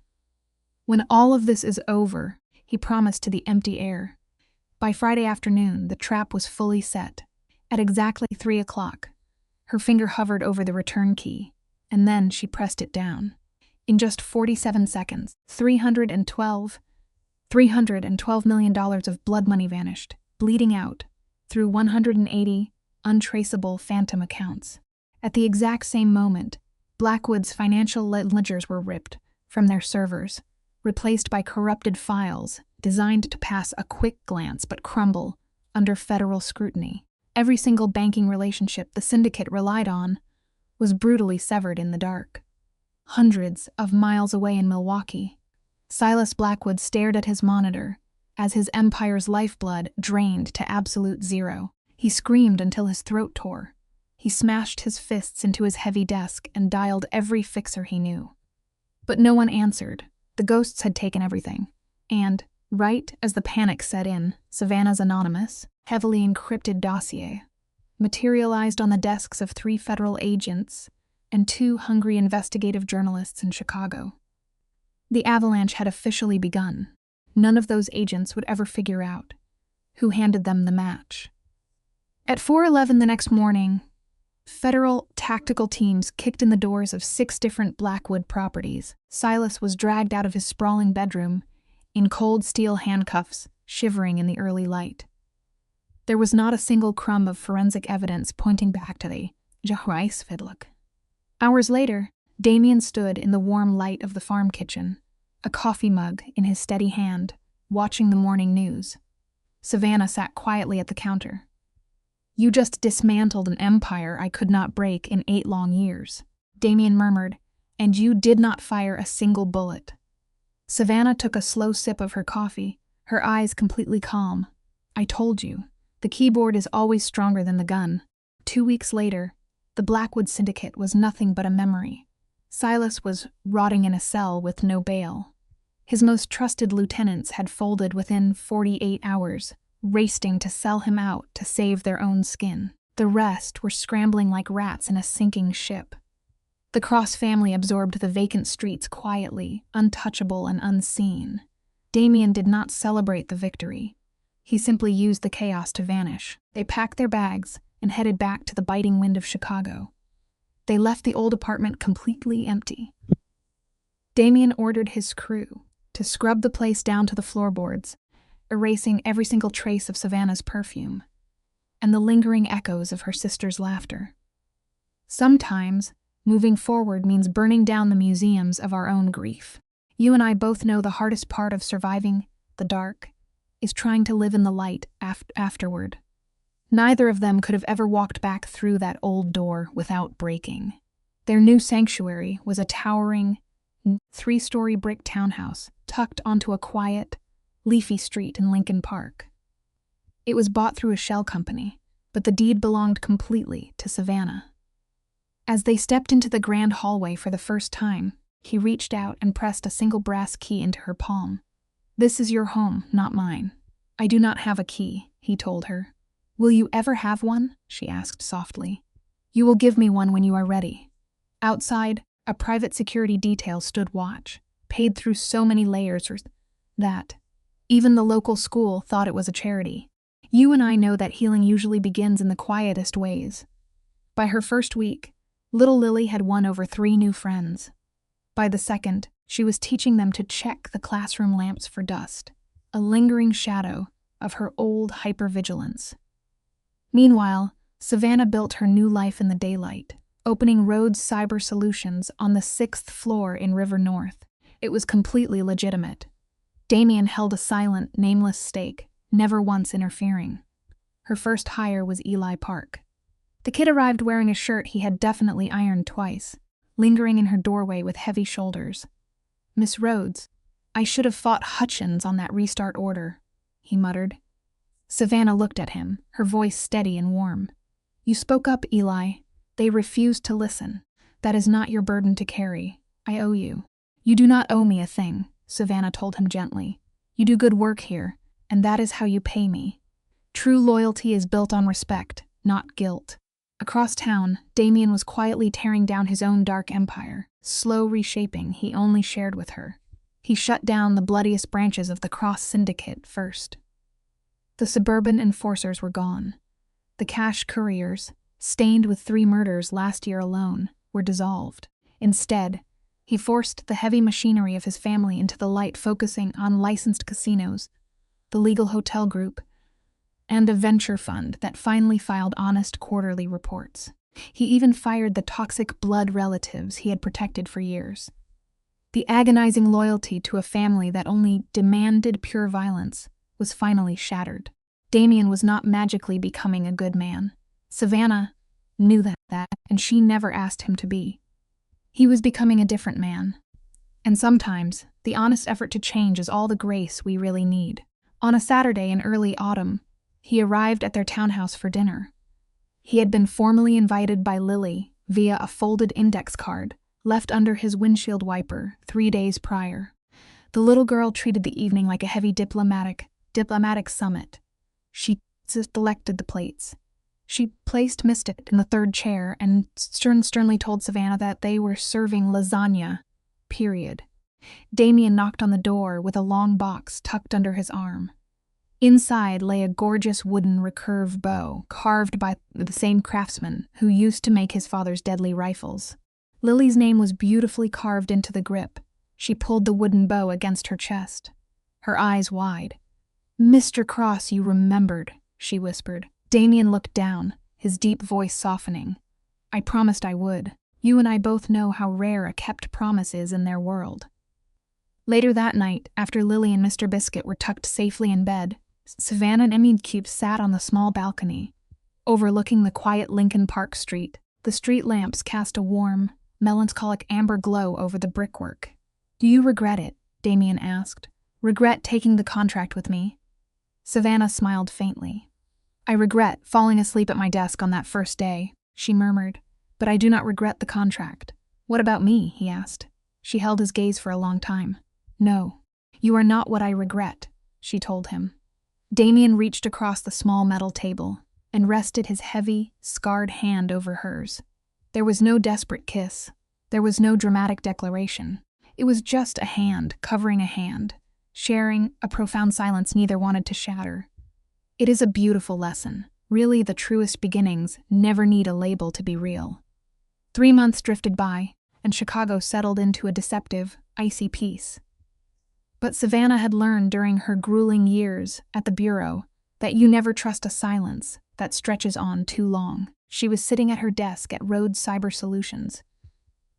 "When all of this is over," he promised to the empty air. By Friday afternoon, the trap was fully set. At exactly 3 o'clock, her finger hovered over the return key, and then she pressed it down. In just 47 seconds, $312 million of blood money vanished, bleeding out through 180 untraceable phantom accounts. At the exact same moment, Blackwood's financial ledgers were ripped from their servers, replaced by corrupted files designed to pass a quick glance but crumble under federal scrutiny. Every single banking relationship the syndicate relied on was brutally severed in the dark. Hundreds of miles away in Milwaukee, Silas Blackwood stared at his monitor as his empire's lifeblood drained to absolute zero. He screamed until his throat tore. He smashed his fists into his heavy desk and dialed every fixer he knew. But no one answered. The ghosts had taken everything. And, right as the panic set in, Savannah's anonymous, heavily encrypted dossier materialized on the desks of 3 federal agents and 2 hungry investigative journalists in Chicago. The avalanche had officially begun. None of those agents would ever figure out who handed them the match. At 4:11 the next morning, federal tactical teams kicked in the doors of 6 different Blackwood properties. Silas was dragged out of his sprawling bedroom in cold steel handcuffs, shivering in the early light. There was not a single crumb of forensic evidence pointing back to the Jahrhundertvidluk. Hours later, Damien stood in the warm light of the farm kitchen, a coffee mug in his steady hand, watching the morning news. Savannah sat quietly at the counter. "You just dismantled an empire I could not break in 8 long years," Damien murmured, "and you did not fire a single bullet." Savannah took a slow sip of her coffee, her eyes completely calm. "I told you, the keyboard is always stronger than the gun." 2 weeks later, the Blackwood Syndicate was nothing but a memory. Silas was rotting in a cell with no bail. His most trusted lieutenants had folded within 48 hours, racing to sell him out to save their own skin. The rest were scrambling like rats in a sinking ship. The Cross family absorbed the vacant streets quietly, untouchable and unseen. Damien did not celebrate the victory. He simply used the chaos to vanish. They packed their bags and headed back to the biting wind of Chicago. They left the old apartment completely empty. Damien ordered his crew to scrub the place down to the floorboards, erasing every single trace of Savannah's perfume and the lingering echoes of her sister's laughter. Sometimes, moving forward means burning down the museums of our own grief. You and I both know the hardest part of surviving the dark is trying to live in the light afterward. Neither of them could have ever walked back through that old door without breaking. Their new sanctuary was a towering 3-story brick townhouse tucked onto a quiet, leafy street in Lincoln Park. It was bought through a shell company, but the deed belonged completely to Savannah. As they stepped into the grand hallway for the first time, he reached out and pressed a single brass key into her palm. This is your home, not mine. I do not have a key, he told her. Will you ever have one? She asked softly. You will give me one when you are ready. Outside, a private security detail stood watch, paid through so many layers that even the local school thought it was a charity. You and I know that healing usually begins in the quietest ways. By her first week, little Lily had won over 3 new friends. By the second, she was teaching them to check the classroom lamps for dust, a lingering shadow of her old hypervigilance. Meanwhile, Savannah built her new life in the daylight, opening Rhodes Cyber Solutions on the 6th floor in River North. It was completely legitimate. Damien held a silent, nameless stake, never once interfering. Her first hire was Eli Park. The kid arrived wearing a shirt he had definitely ironed twice, lingering in her doorway with heavy shoulders. Miss Rhodes, I should have fought Hutchins on that restart order, he muttered. Savannah looked at him, her voice steady and warm. You spoke up, Eli. They refused to listen. That is not your burden to carry. I owe you. You do not owe me a thing, Savannah told him gently. You do good work here, and that is how you pay me. True loyalty is built on respect, not guilt. Across town, Damien was quietly tearing down his own dark empire, slow reshaping he only shared with her. He shut down the bloodiest branches of the Cross Syndicate first. The suburban enforcers were gone. The cash couriers, stained with 3 murders last year alone, were dissolved. Instead, he forced the heavy machinery of his family into the light, focusing on licensed casinos, the legal hotel group, and a venture fund that finally filed honest quarterly reports. He even fired the toxic blood relatives he had protected for years. The agonizing loyalty to a family that only demanded pure violence was finally shattered. Damien was not magically becoming a good man. Savannah knew that, and she never asked him to be. He was becoming a different man. And sometimes, the honest effort to change is all the grace we really need. On a Saturday in early autumn, he arrived at their townhouse for dinner. He had been formally invited by Lily via a folded index card left under his windshield wiper 3 days prior. The little girl treated the evening like a heavy diplomatic summit. She selected the plates. She placed Mystic in the 3rd chair and sternly told Savannah that they were serving lasagna, period. Damien knocked on the door with a long box tucked under his arm. Inside lay a gorgeous wooden recurve bow carved by the same craftsman who used to make his father's deadly rifles. Lily's name was beautifully carved into the grip. She pulled the wooden bow against her chest, her eyes wide. Mr. Cross, you remembered, she whispered. Damien looked down, his deep voice softening. I promised I would. You and I both know how rare a kept promise is in their world. Later that night, after Lily and Mr. Biscuit were tucked safely in bed, Savannah and Emid sat on the small balcony, overlooking the quiet Lincoln Park street. The street lamps cast a warm, melancholic amber glow over the brickwork. Do you regret it? Damien asked. Regret taking the contract with me? Savannah smiled faintly. I regret falling asleep at my desk on that first day, she murmured, but I do not regret the contract. What about me? He asked. She held his gaze for a long time. No, you are not what I regret, she told him. Damien reached across the small metal table and rested his heavy, scarred hand over hers. There was no desperate kiss. There was no dramatic declaration. It was just a hand covering a hand, sharing a profound silence neither wanted to shatter. It is a beautiful lesson. Really, the truest beginnings never need a label to be real. 3 months drifted by, and Chicago settled into a deceptive, icy peace. But Savannah had learned during her grueling years at the Bureau that you never trust a silence that stretches on too long. She was sitting at her desk at Rhodes Cyber Solutions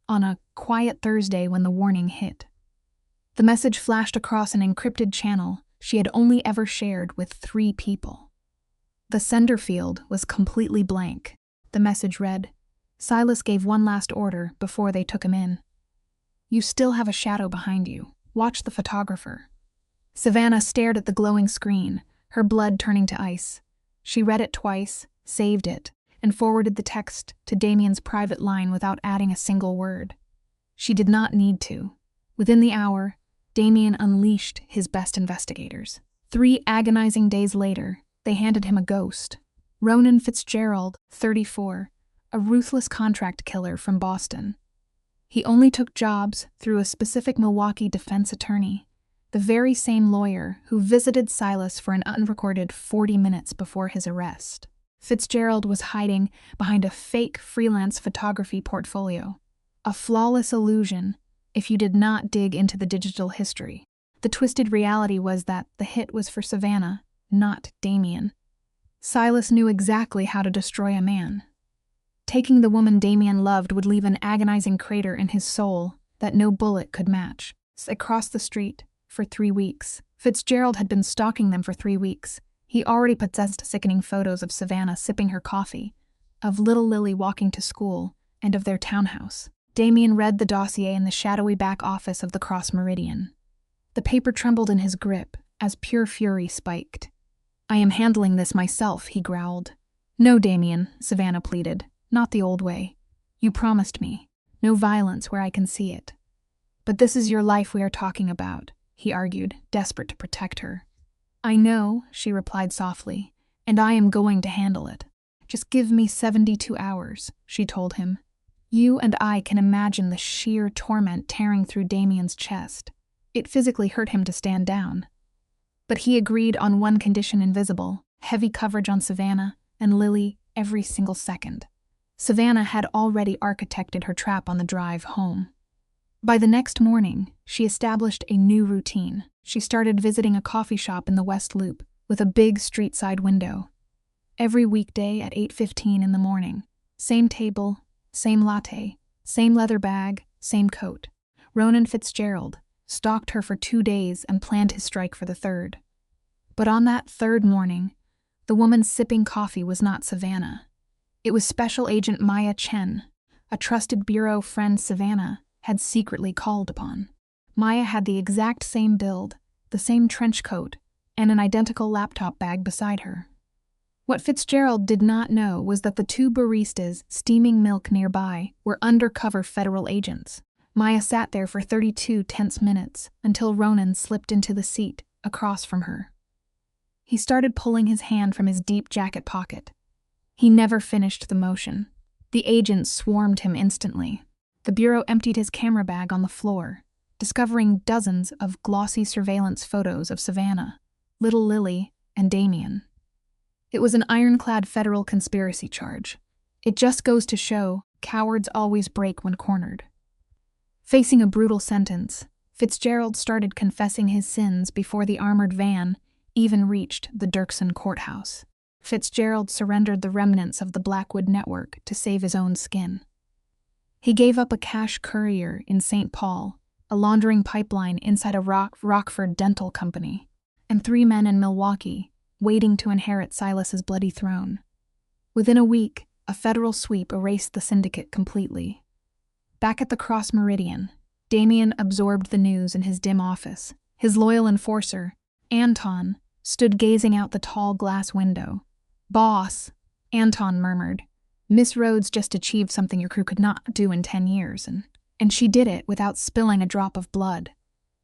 on a quiet Thursday when the warning hit. The message flashed across an encrypted channel she had only ever shared with 3 people. The sender field was completely blank. The message read, Silas gave one last order before they took him in. You still have a shadow behind you. Watch the photographer. Savannah stared at the glowing screen, her blood turning to ice. She read it twice, saved it, and forwarded the text to Damien's private line without adding a single word. She did not need to. Within the hour, Damien unleashed his best investigators. 3 agonizing days later, they handed him a ghost. Ronan Fitzgerald, 34, a ruthless contract killer from Boston. He only took jobs through a specific Milwaukee defense attorney, the very same lawyer who visited Silas for an unrecorded 40 minutes before his arrest. Fitzgerald was hiding behind a fake freelance photography portfolio, a flawless illusion if you did not dig into the digital history. The twisted reality was that the hit was for Savannah, not Damien. Silas knew exactly how to destroy a man. Taking the woman Damien loved would leave an agonizing crater in his soul that no bullet could match. Across the street, for 3 weeks. Fitzgerald had been stalking them for 3 weeks. He already possessed sickening photos of Savannah sipping her coffee, of little Lily walking to school, and of their townhouse. Damien read the dossier in the shadowy back office of the Cross Meridian. The paper trembled in his grip as pure fury spiked. "I am handling this myself," he growled. "No, Damien," Savannah pleaded. "Not the old way. You promised me. No violence where I can see it." "But this is your life we are talking about," he argued, desperate to protect her. "I know," she replied softly, "and I am going to handle it. Just give me 72 hours, she told him. You and I can imagine the sheer torment tearing through Damien's chest. It physically hurt him to stand down. But he agreed on one condition invisible: heavy coverage on Savannah and Lily every single second. Savannah had already architected her trap on the drive home. By the next morning, she established a new routine. She started visiting a coffee shop in the West Loop with a big street-side window. Every weekday at 8:15 in the morning. Same table, same latte, same leather bag, same coat. Ronan Fitzgerald stalked her for 2 days and planned his strike for the 3rd. But on that 3rd morning, the woman sipping coffee was not Savannah. It was Special Agent Maya Chen, a trusted bureau friend Savannah had secretly called upon. Maya had the exact same build, the same trench coat, and an identical laptop bag beside her. What Fitzgerald did not know was that the 2 baristas steaming milk nearby were undercover federal agents. Maya sat there for 32 tense minutes until Ronan slipped into the seat across from her. He started pulling his hand from his deep jacket pocket. He never finished the motion. The agents swarmed him instantly. The bureau emptied his camera bag on the floor, discovering dozens of glossy surveillance photos of Savannah, little Lily, and Damien. It was an ironclad federal conspiracy charge. It just goes to show cowards always break when cornered. Facing a brutal sentence, Fitzgerald started confessing his sins before the armored van even reached the Dirksen courthouse. Fitzgerald surrendered the remnants of the Blackwood network to save his own skin. He gave up a cash courier in St. Paul, a laundering pipeline inside a Rockford dental company, and 3 men in Milwaukee waiting to inherit Silas's bloody throne. Within a week, a federal sweep erased the syndicate completely. Back at the Cross Meridian, Damien absorbed the news in his dim office. His loyal enforcer, Anton, stood gazing out the tall glass window. "Boss," Anton murmured, "Miss Rhodes just achieved something your crew could not do in 10 years, and she did it without spilling a drop of blood."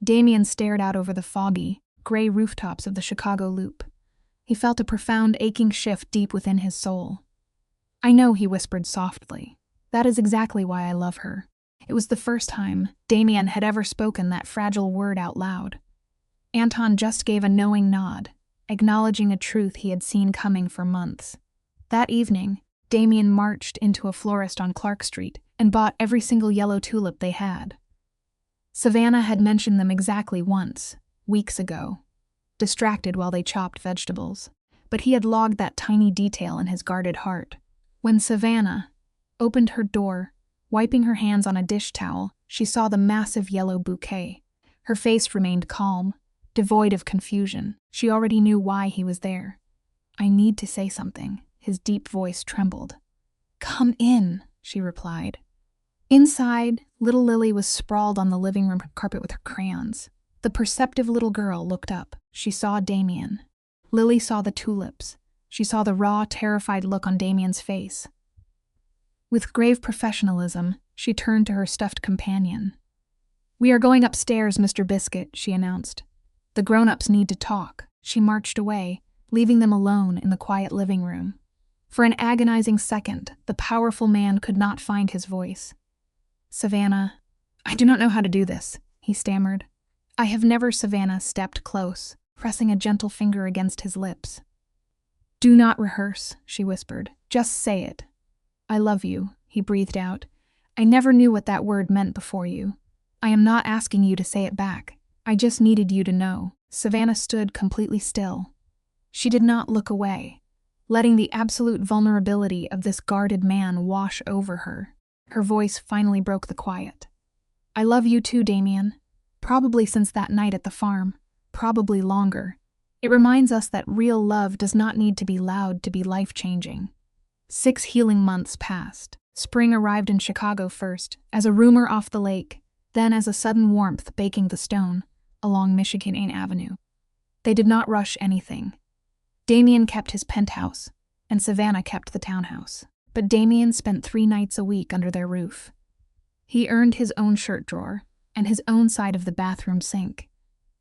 Damien stared out over the foggy, gray rooftops of the Chicago Loop. He felt a profound aching shift deep within his soul. "I know," he whispered softly. "That is exactly why I love her." It was the first time Damien had ever spoken that fragile word out loud. Anton just gave a knowing nod, acknowledging a truth he had seen coming for months. That evening, Damien marched into a florist on Clark Street and bought every single yellow tulip they had. Savannah had mentioned them exactly once, weeks ago, distracted while they chopped vegetables, but he had logged that tiny detail in his guarded heart. When Savannah opened her door, wiping her hands on a dish towel, she saw the massive yellow bouquet. Her face remained calm, devoid of confusion. She already knew why he was there. "I need to say something." His deep voice trembled. "Come in," she replied. Inside, little Lily was sprawled on the living room carpet with her crayons. The perceptive little girl looked up. She saw Damien. Lily saw the tulips. She saw the raw, terrified look on Damien's face. With grave professionalism, she turned to her stuffed companion. "We are going upstairs, Mr. Biscuit," she announced. "The grown-ups need to talk." She marched away, leaving them alone in the quiet living room. For an agonizing second, the powerful man could not find his voice. "Savannah, I do not know how to do this," he stammered. "I have never." Savannah stepped close, pressing a gentle finger against his lips. "Do not rehearse," she whispered. "Just say it." "I love you," he breathed out. "I never knew what that word meant before you. I am not asking you to say it back. I just needed you to know." Savannah stood completely still. She did not look away, letting the absolute vulnerability of this guarded man wash over her. Her voice finally broke the quiet. "I love you too, Damien. Probably since that night at the farm. Probably longer. It reminds us that real love does not need to be loud to be life-changing." 6 healing months passed. Spring arrived in Chicago first, as a rumor off the lake, then as a sudden warmth baking the stone along Michigan Avenue. They did not rush anything. Damien kept his penthouse, and Savannah kept the townhouse. But Damien spent 3 nights a week under their roof. He earned his own shirt drawer and his own side of the bathroom sink.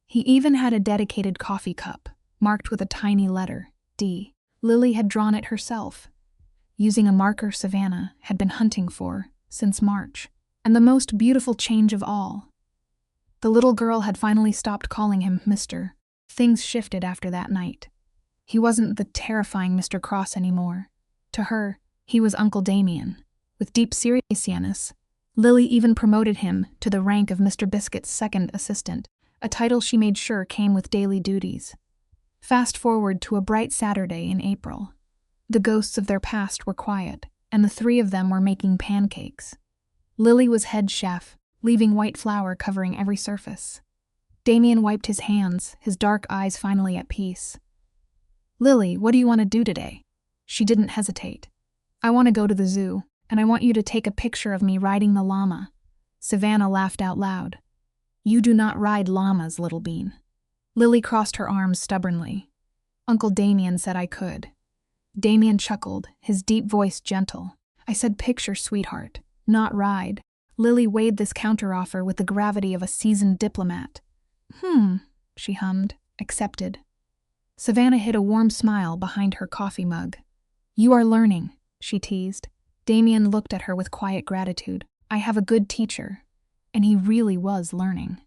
He even had a dedicated coffee cup, marked with a tiny letter, D. Lily had drawn it herself, using a marker Savannah had been hunting for since March. And the most beautiful change of all, the little girl had finally stopped calling him Mr. Things shifted after that night. He wasn't the terrifying Mr. Cross anymore. To her, he was Uncle Damien. With deep seriousness, Lily even promoted him to the rank of Mr. Biscuit's second assistant, a title she made sure came with daily duties. Fast forward to a bright Saturday in April. The ghosts of their past were quiet, and the 3 of them were making pancakes. Lily was head chef, leaving white flour covering every surface. Damien wiped his hands, his dark eyes finally at peace. "Lily, what do you want to do today?" She didn't hesitate. "I want to go to the zoo, and I want you to take a picture of me riding the llama." Savannah laughed out loud. "You do not ride llamas, little bean." Lily crossed her arms stubbornly. "Uncle Damien said I could." Damien chuckled, his deep voice gentle. "I said picture, sweetheart, not ride." Lily weighed this counteroffer with the gravity of a seasoned diplomat. She hummed. "Accepted." Savannah hid a warm smile behind her coffee mug. "You are learning," she teased. Damien looked at her with quiet gratitude. "I have a good teacher." And he really was learning.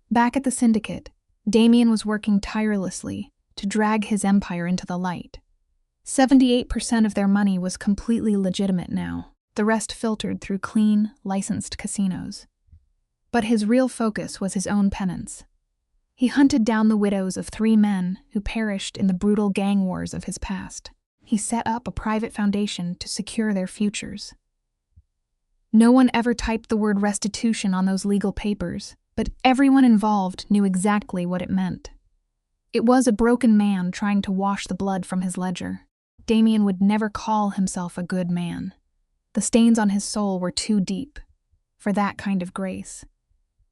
Back at the syndicate, Damien was working tirelessly to drag his empire into the light. 78% of their money was completely legitimate now, the rest filtered through clean, licensed casinos. But his real focus was his own penance. He hunted down the widows of 3 men who perished in the brutal gang wars of his past. He set up a private foundation to secure their futures. No one ever typed the word restitution on those legal papers, but everyone involved knew exactly what it meant. It was a broken man trying to wash the blood from his ledger. Damien would never call himself a good man. The stains on his soul were too deep for that kind of grace.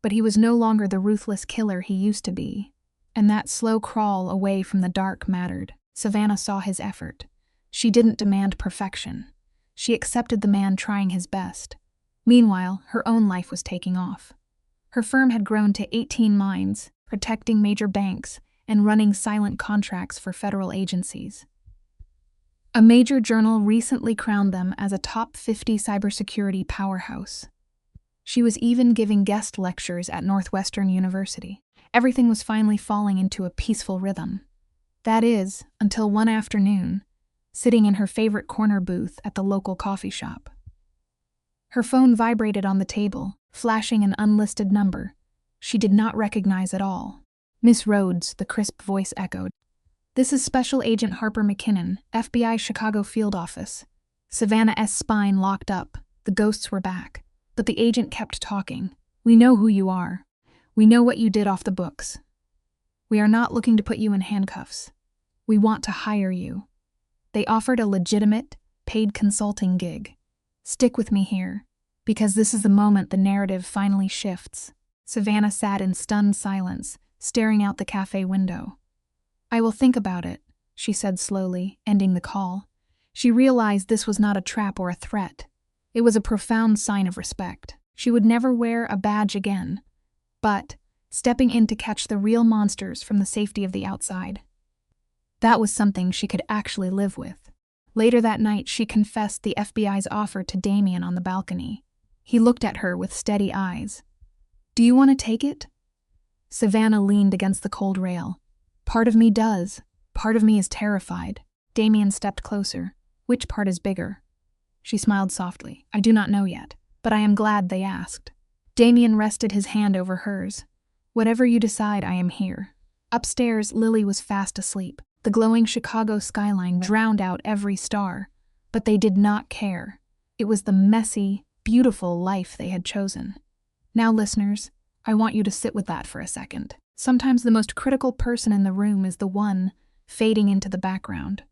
But he was no longer the ruthless killer he used to be, and that slow crawl away from the dark mattered. Savannah saw his effort. She didn't demand perfection. She accepted the man trying his best. Meanwhile, her own life was taking off. Her firm had grown to 18 mines, protecting major banks and running silent contracts for federal agencies. A major journal recently crowned them as a top 50 cybersecurity powerhouse. She was even giving guest lectures at Northwestern University. Everything was finally falling into a peaceful rhythm. That is, until one afternoon, sitting in her favorite corner booth at the local coffee shop. Her phone vibrated on the table, flashing an unlisted number she did not recognize at all. "Miss Rhodes," the crisp voice echoed. "This is Special Agent Harper McKinnon, FBI Chicago Field Office." Savannah's spine locked up. The ghosts were back. But the agent kept talking. "We know who you are. We know what you did off the books. We are not looking to put you in handcuffs. We want to hire you." They offered a legitimate, paid consulting gig. "Stick with me here, because this is the moment the narrative finally shifts." Savannah sat in stunned silence, staring out the cafe window. "I will think about it," she said slowly, ending the call. She realized this was not a trap or a threat. It was a profound sign of respect. She would never wear a badge again, but stepping in to catch the real monsters from the safety of the outside. That was something she could actually live with. Later that night, she confessed the FBI's offer to Damien on the balcony. He looked at her with steady eyes. "Do you want to take it?" Savannah leaned against the cold rail. "Part of me does. Part of me is terrified." Damien stepped closer. "Which part is bigger?" She smiled softly. "I do not know yet, but I am glad they asked." Damien rested his hand over hers. "Whatever you decide, I am here." Upstairs, Lily was fast asleep. The glowing Chicago skyline drowned out every star, but they did not care. It was the messy, beautiful life they had chosen. Now, listeners, I want you to sit with that for a second. Sometimes the most critical person in the room is the one fading into the background.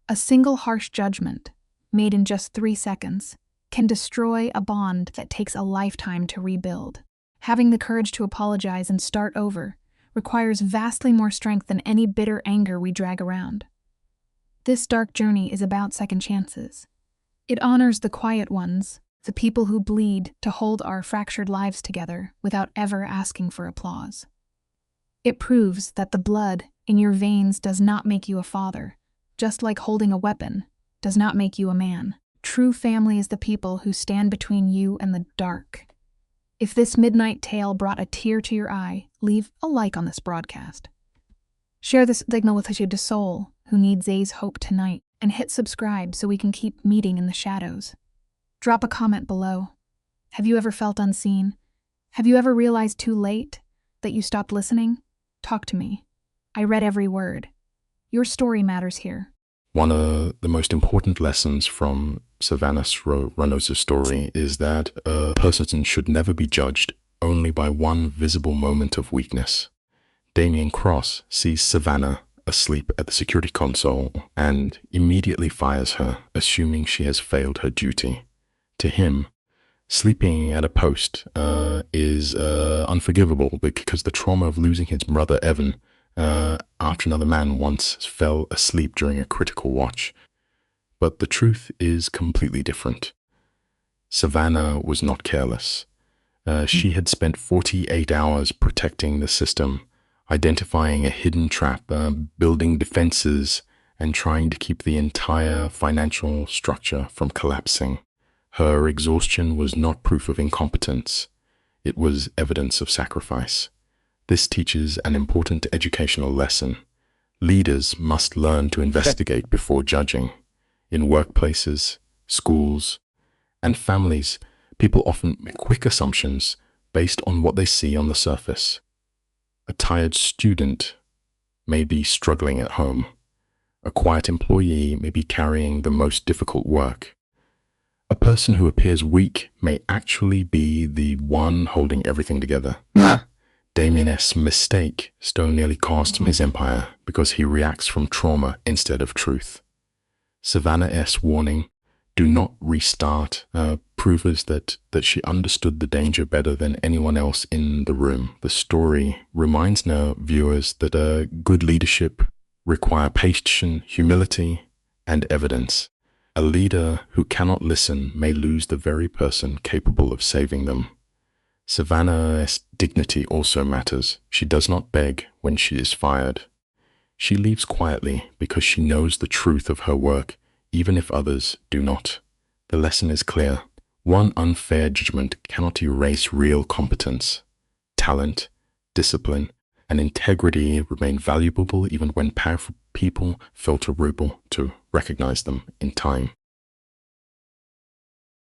A single harsh judgment, made in just 3 seconds, can destroy a bond that takes a lifetime to rebuild. Having the courage to apologize and start over requires vastly more strength than any bitter anger we drag around. This dark journey is about second chances. It honors the quiet ones, the people who bleed to hold our fractured lives together without ever asking for applause. It proves that the blood in your veins does not make you a father, just like holding a weapon does not make you a man. True family is the people who stand between you and the dark. If this midnight tale brought a tear to your eye, leave a like on this broadcast. Share this signal with a soul who needs Zay's hope tonight, and hit subscribe so we can keep meeting in the shadows. Drop a comment below. Have you ever felt unseen? Have you ever realized too late that you stopped listening? Talk to me. I read every word. Your story matters here. One of the most important lessons from Savannah Reynolds' story is that a person should never be judged only by one visible moment of weakness. Damien Cross sees Savannah asleep at the security console and immediately fires her, assuming she has failed her duty. To him, sleeping at a post is unforgivable because the trauma of losing his brother Evan after another man once fell asleep during a critical watch. But the truth is completely different. Savannah was not careless. She had spent 48 hours protecting the system, identifying a hidden trap, building defenses, and trying to keep the entire financial structure from collapsing. Her exhaustion was not proof of incompetence. It was evidence of sacrifice. This teaches an important educational lesson. Leaders must learn to investigate before judging. In workplaces, schools, and families, people often make quick assumptions based on what they see on the surface. A tired student may be struggling at home. A quiet employee may be carrying the most difficult work. A person who appears weak may actually be the one holding everything together. Damien's mistake still nearly cost him his empire because he reacts from trauma instead of truth. Savannah's warning, "Do not restart," proves that she understood the danger better than anyone else in the room. The story reminds now viewers that good leadership requires patience, humility, and evidence. A leader who cannot listen may lose the very person capable of saving them. Savannah's dignity also matters. She does not beg when she is fired. She leaves quietly because she knows the truth of her work, even if others do not. The lesson is clear. One unfair judgment cannot erase real competence. Talent, discipline, and integrity remain valuable even when powerful people fail to recognize them in time.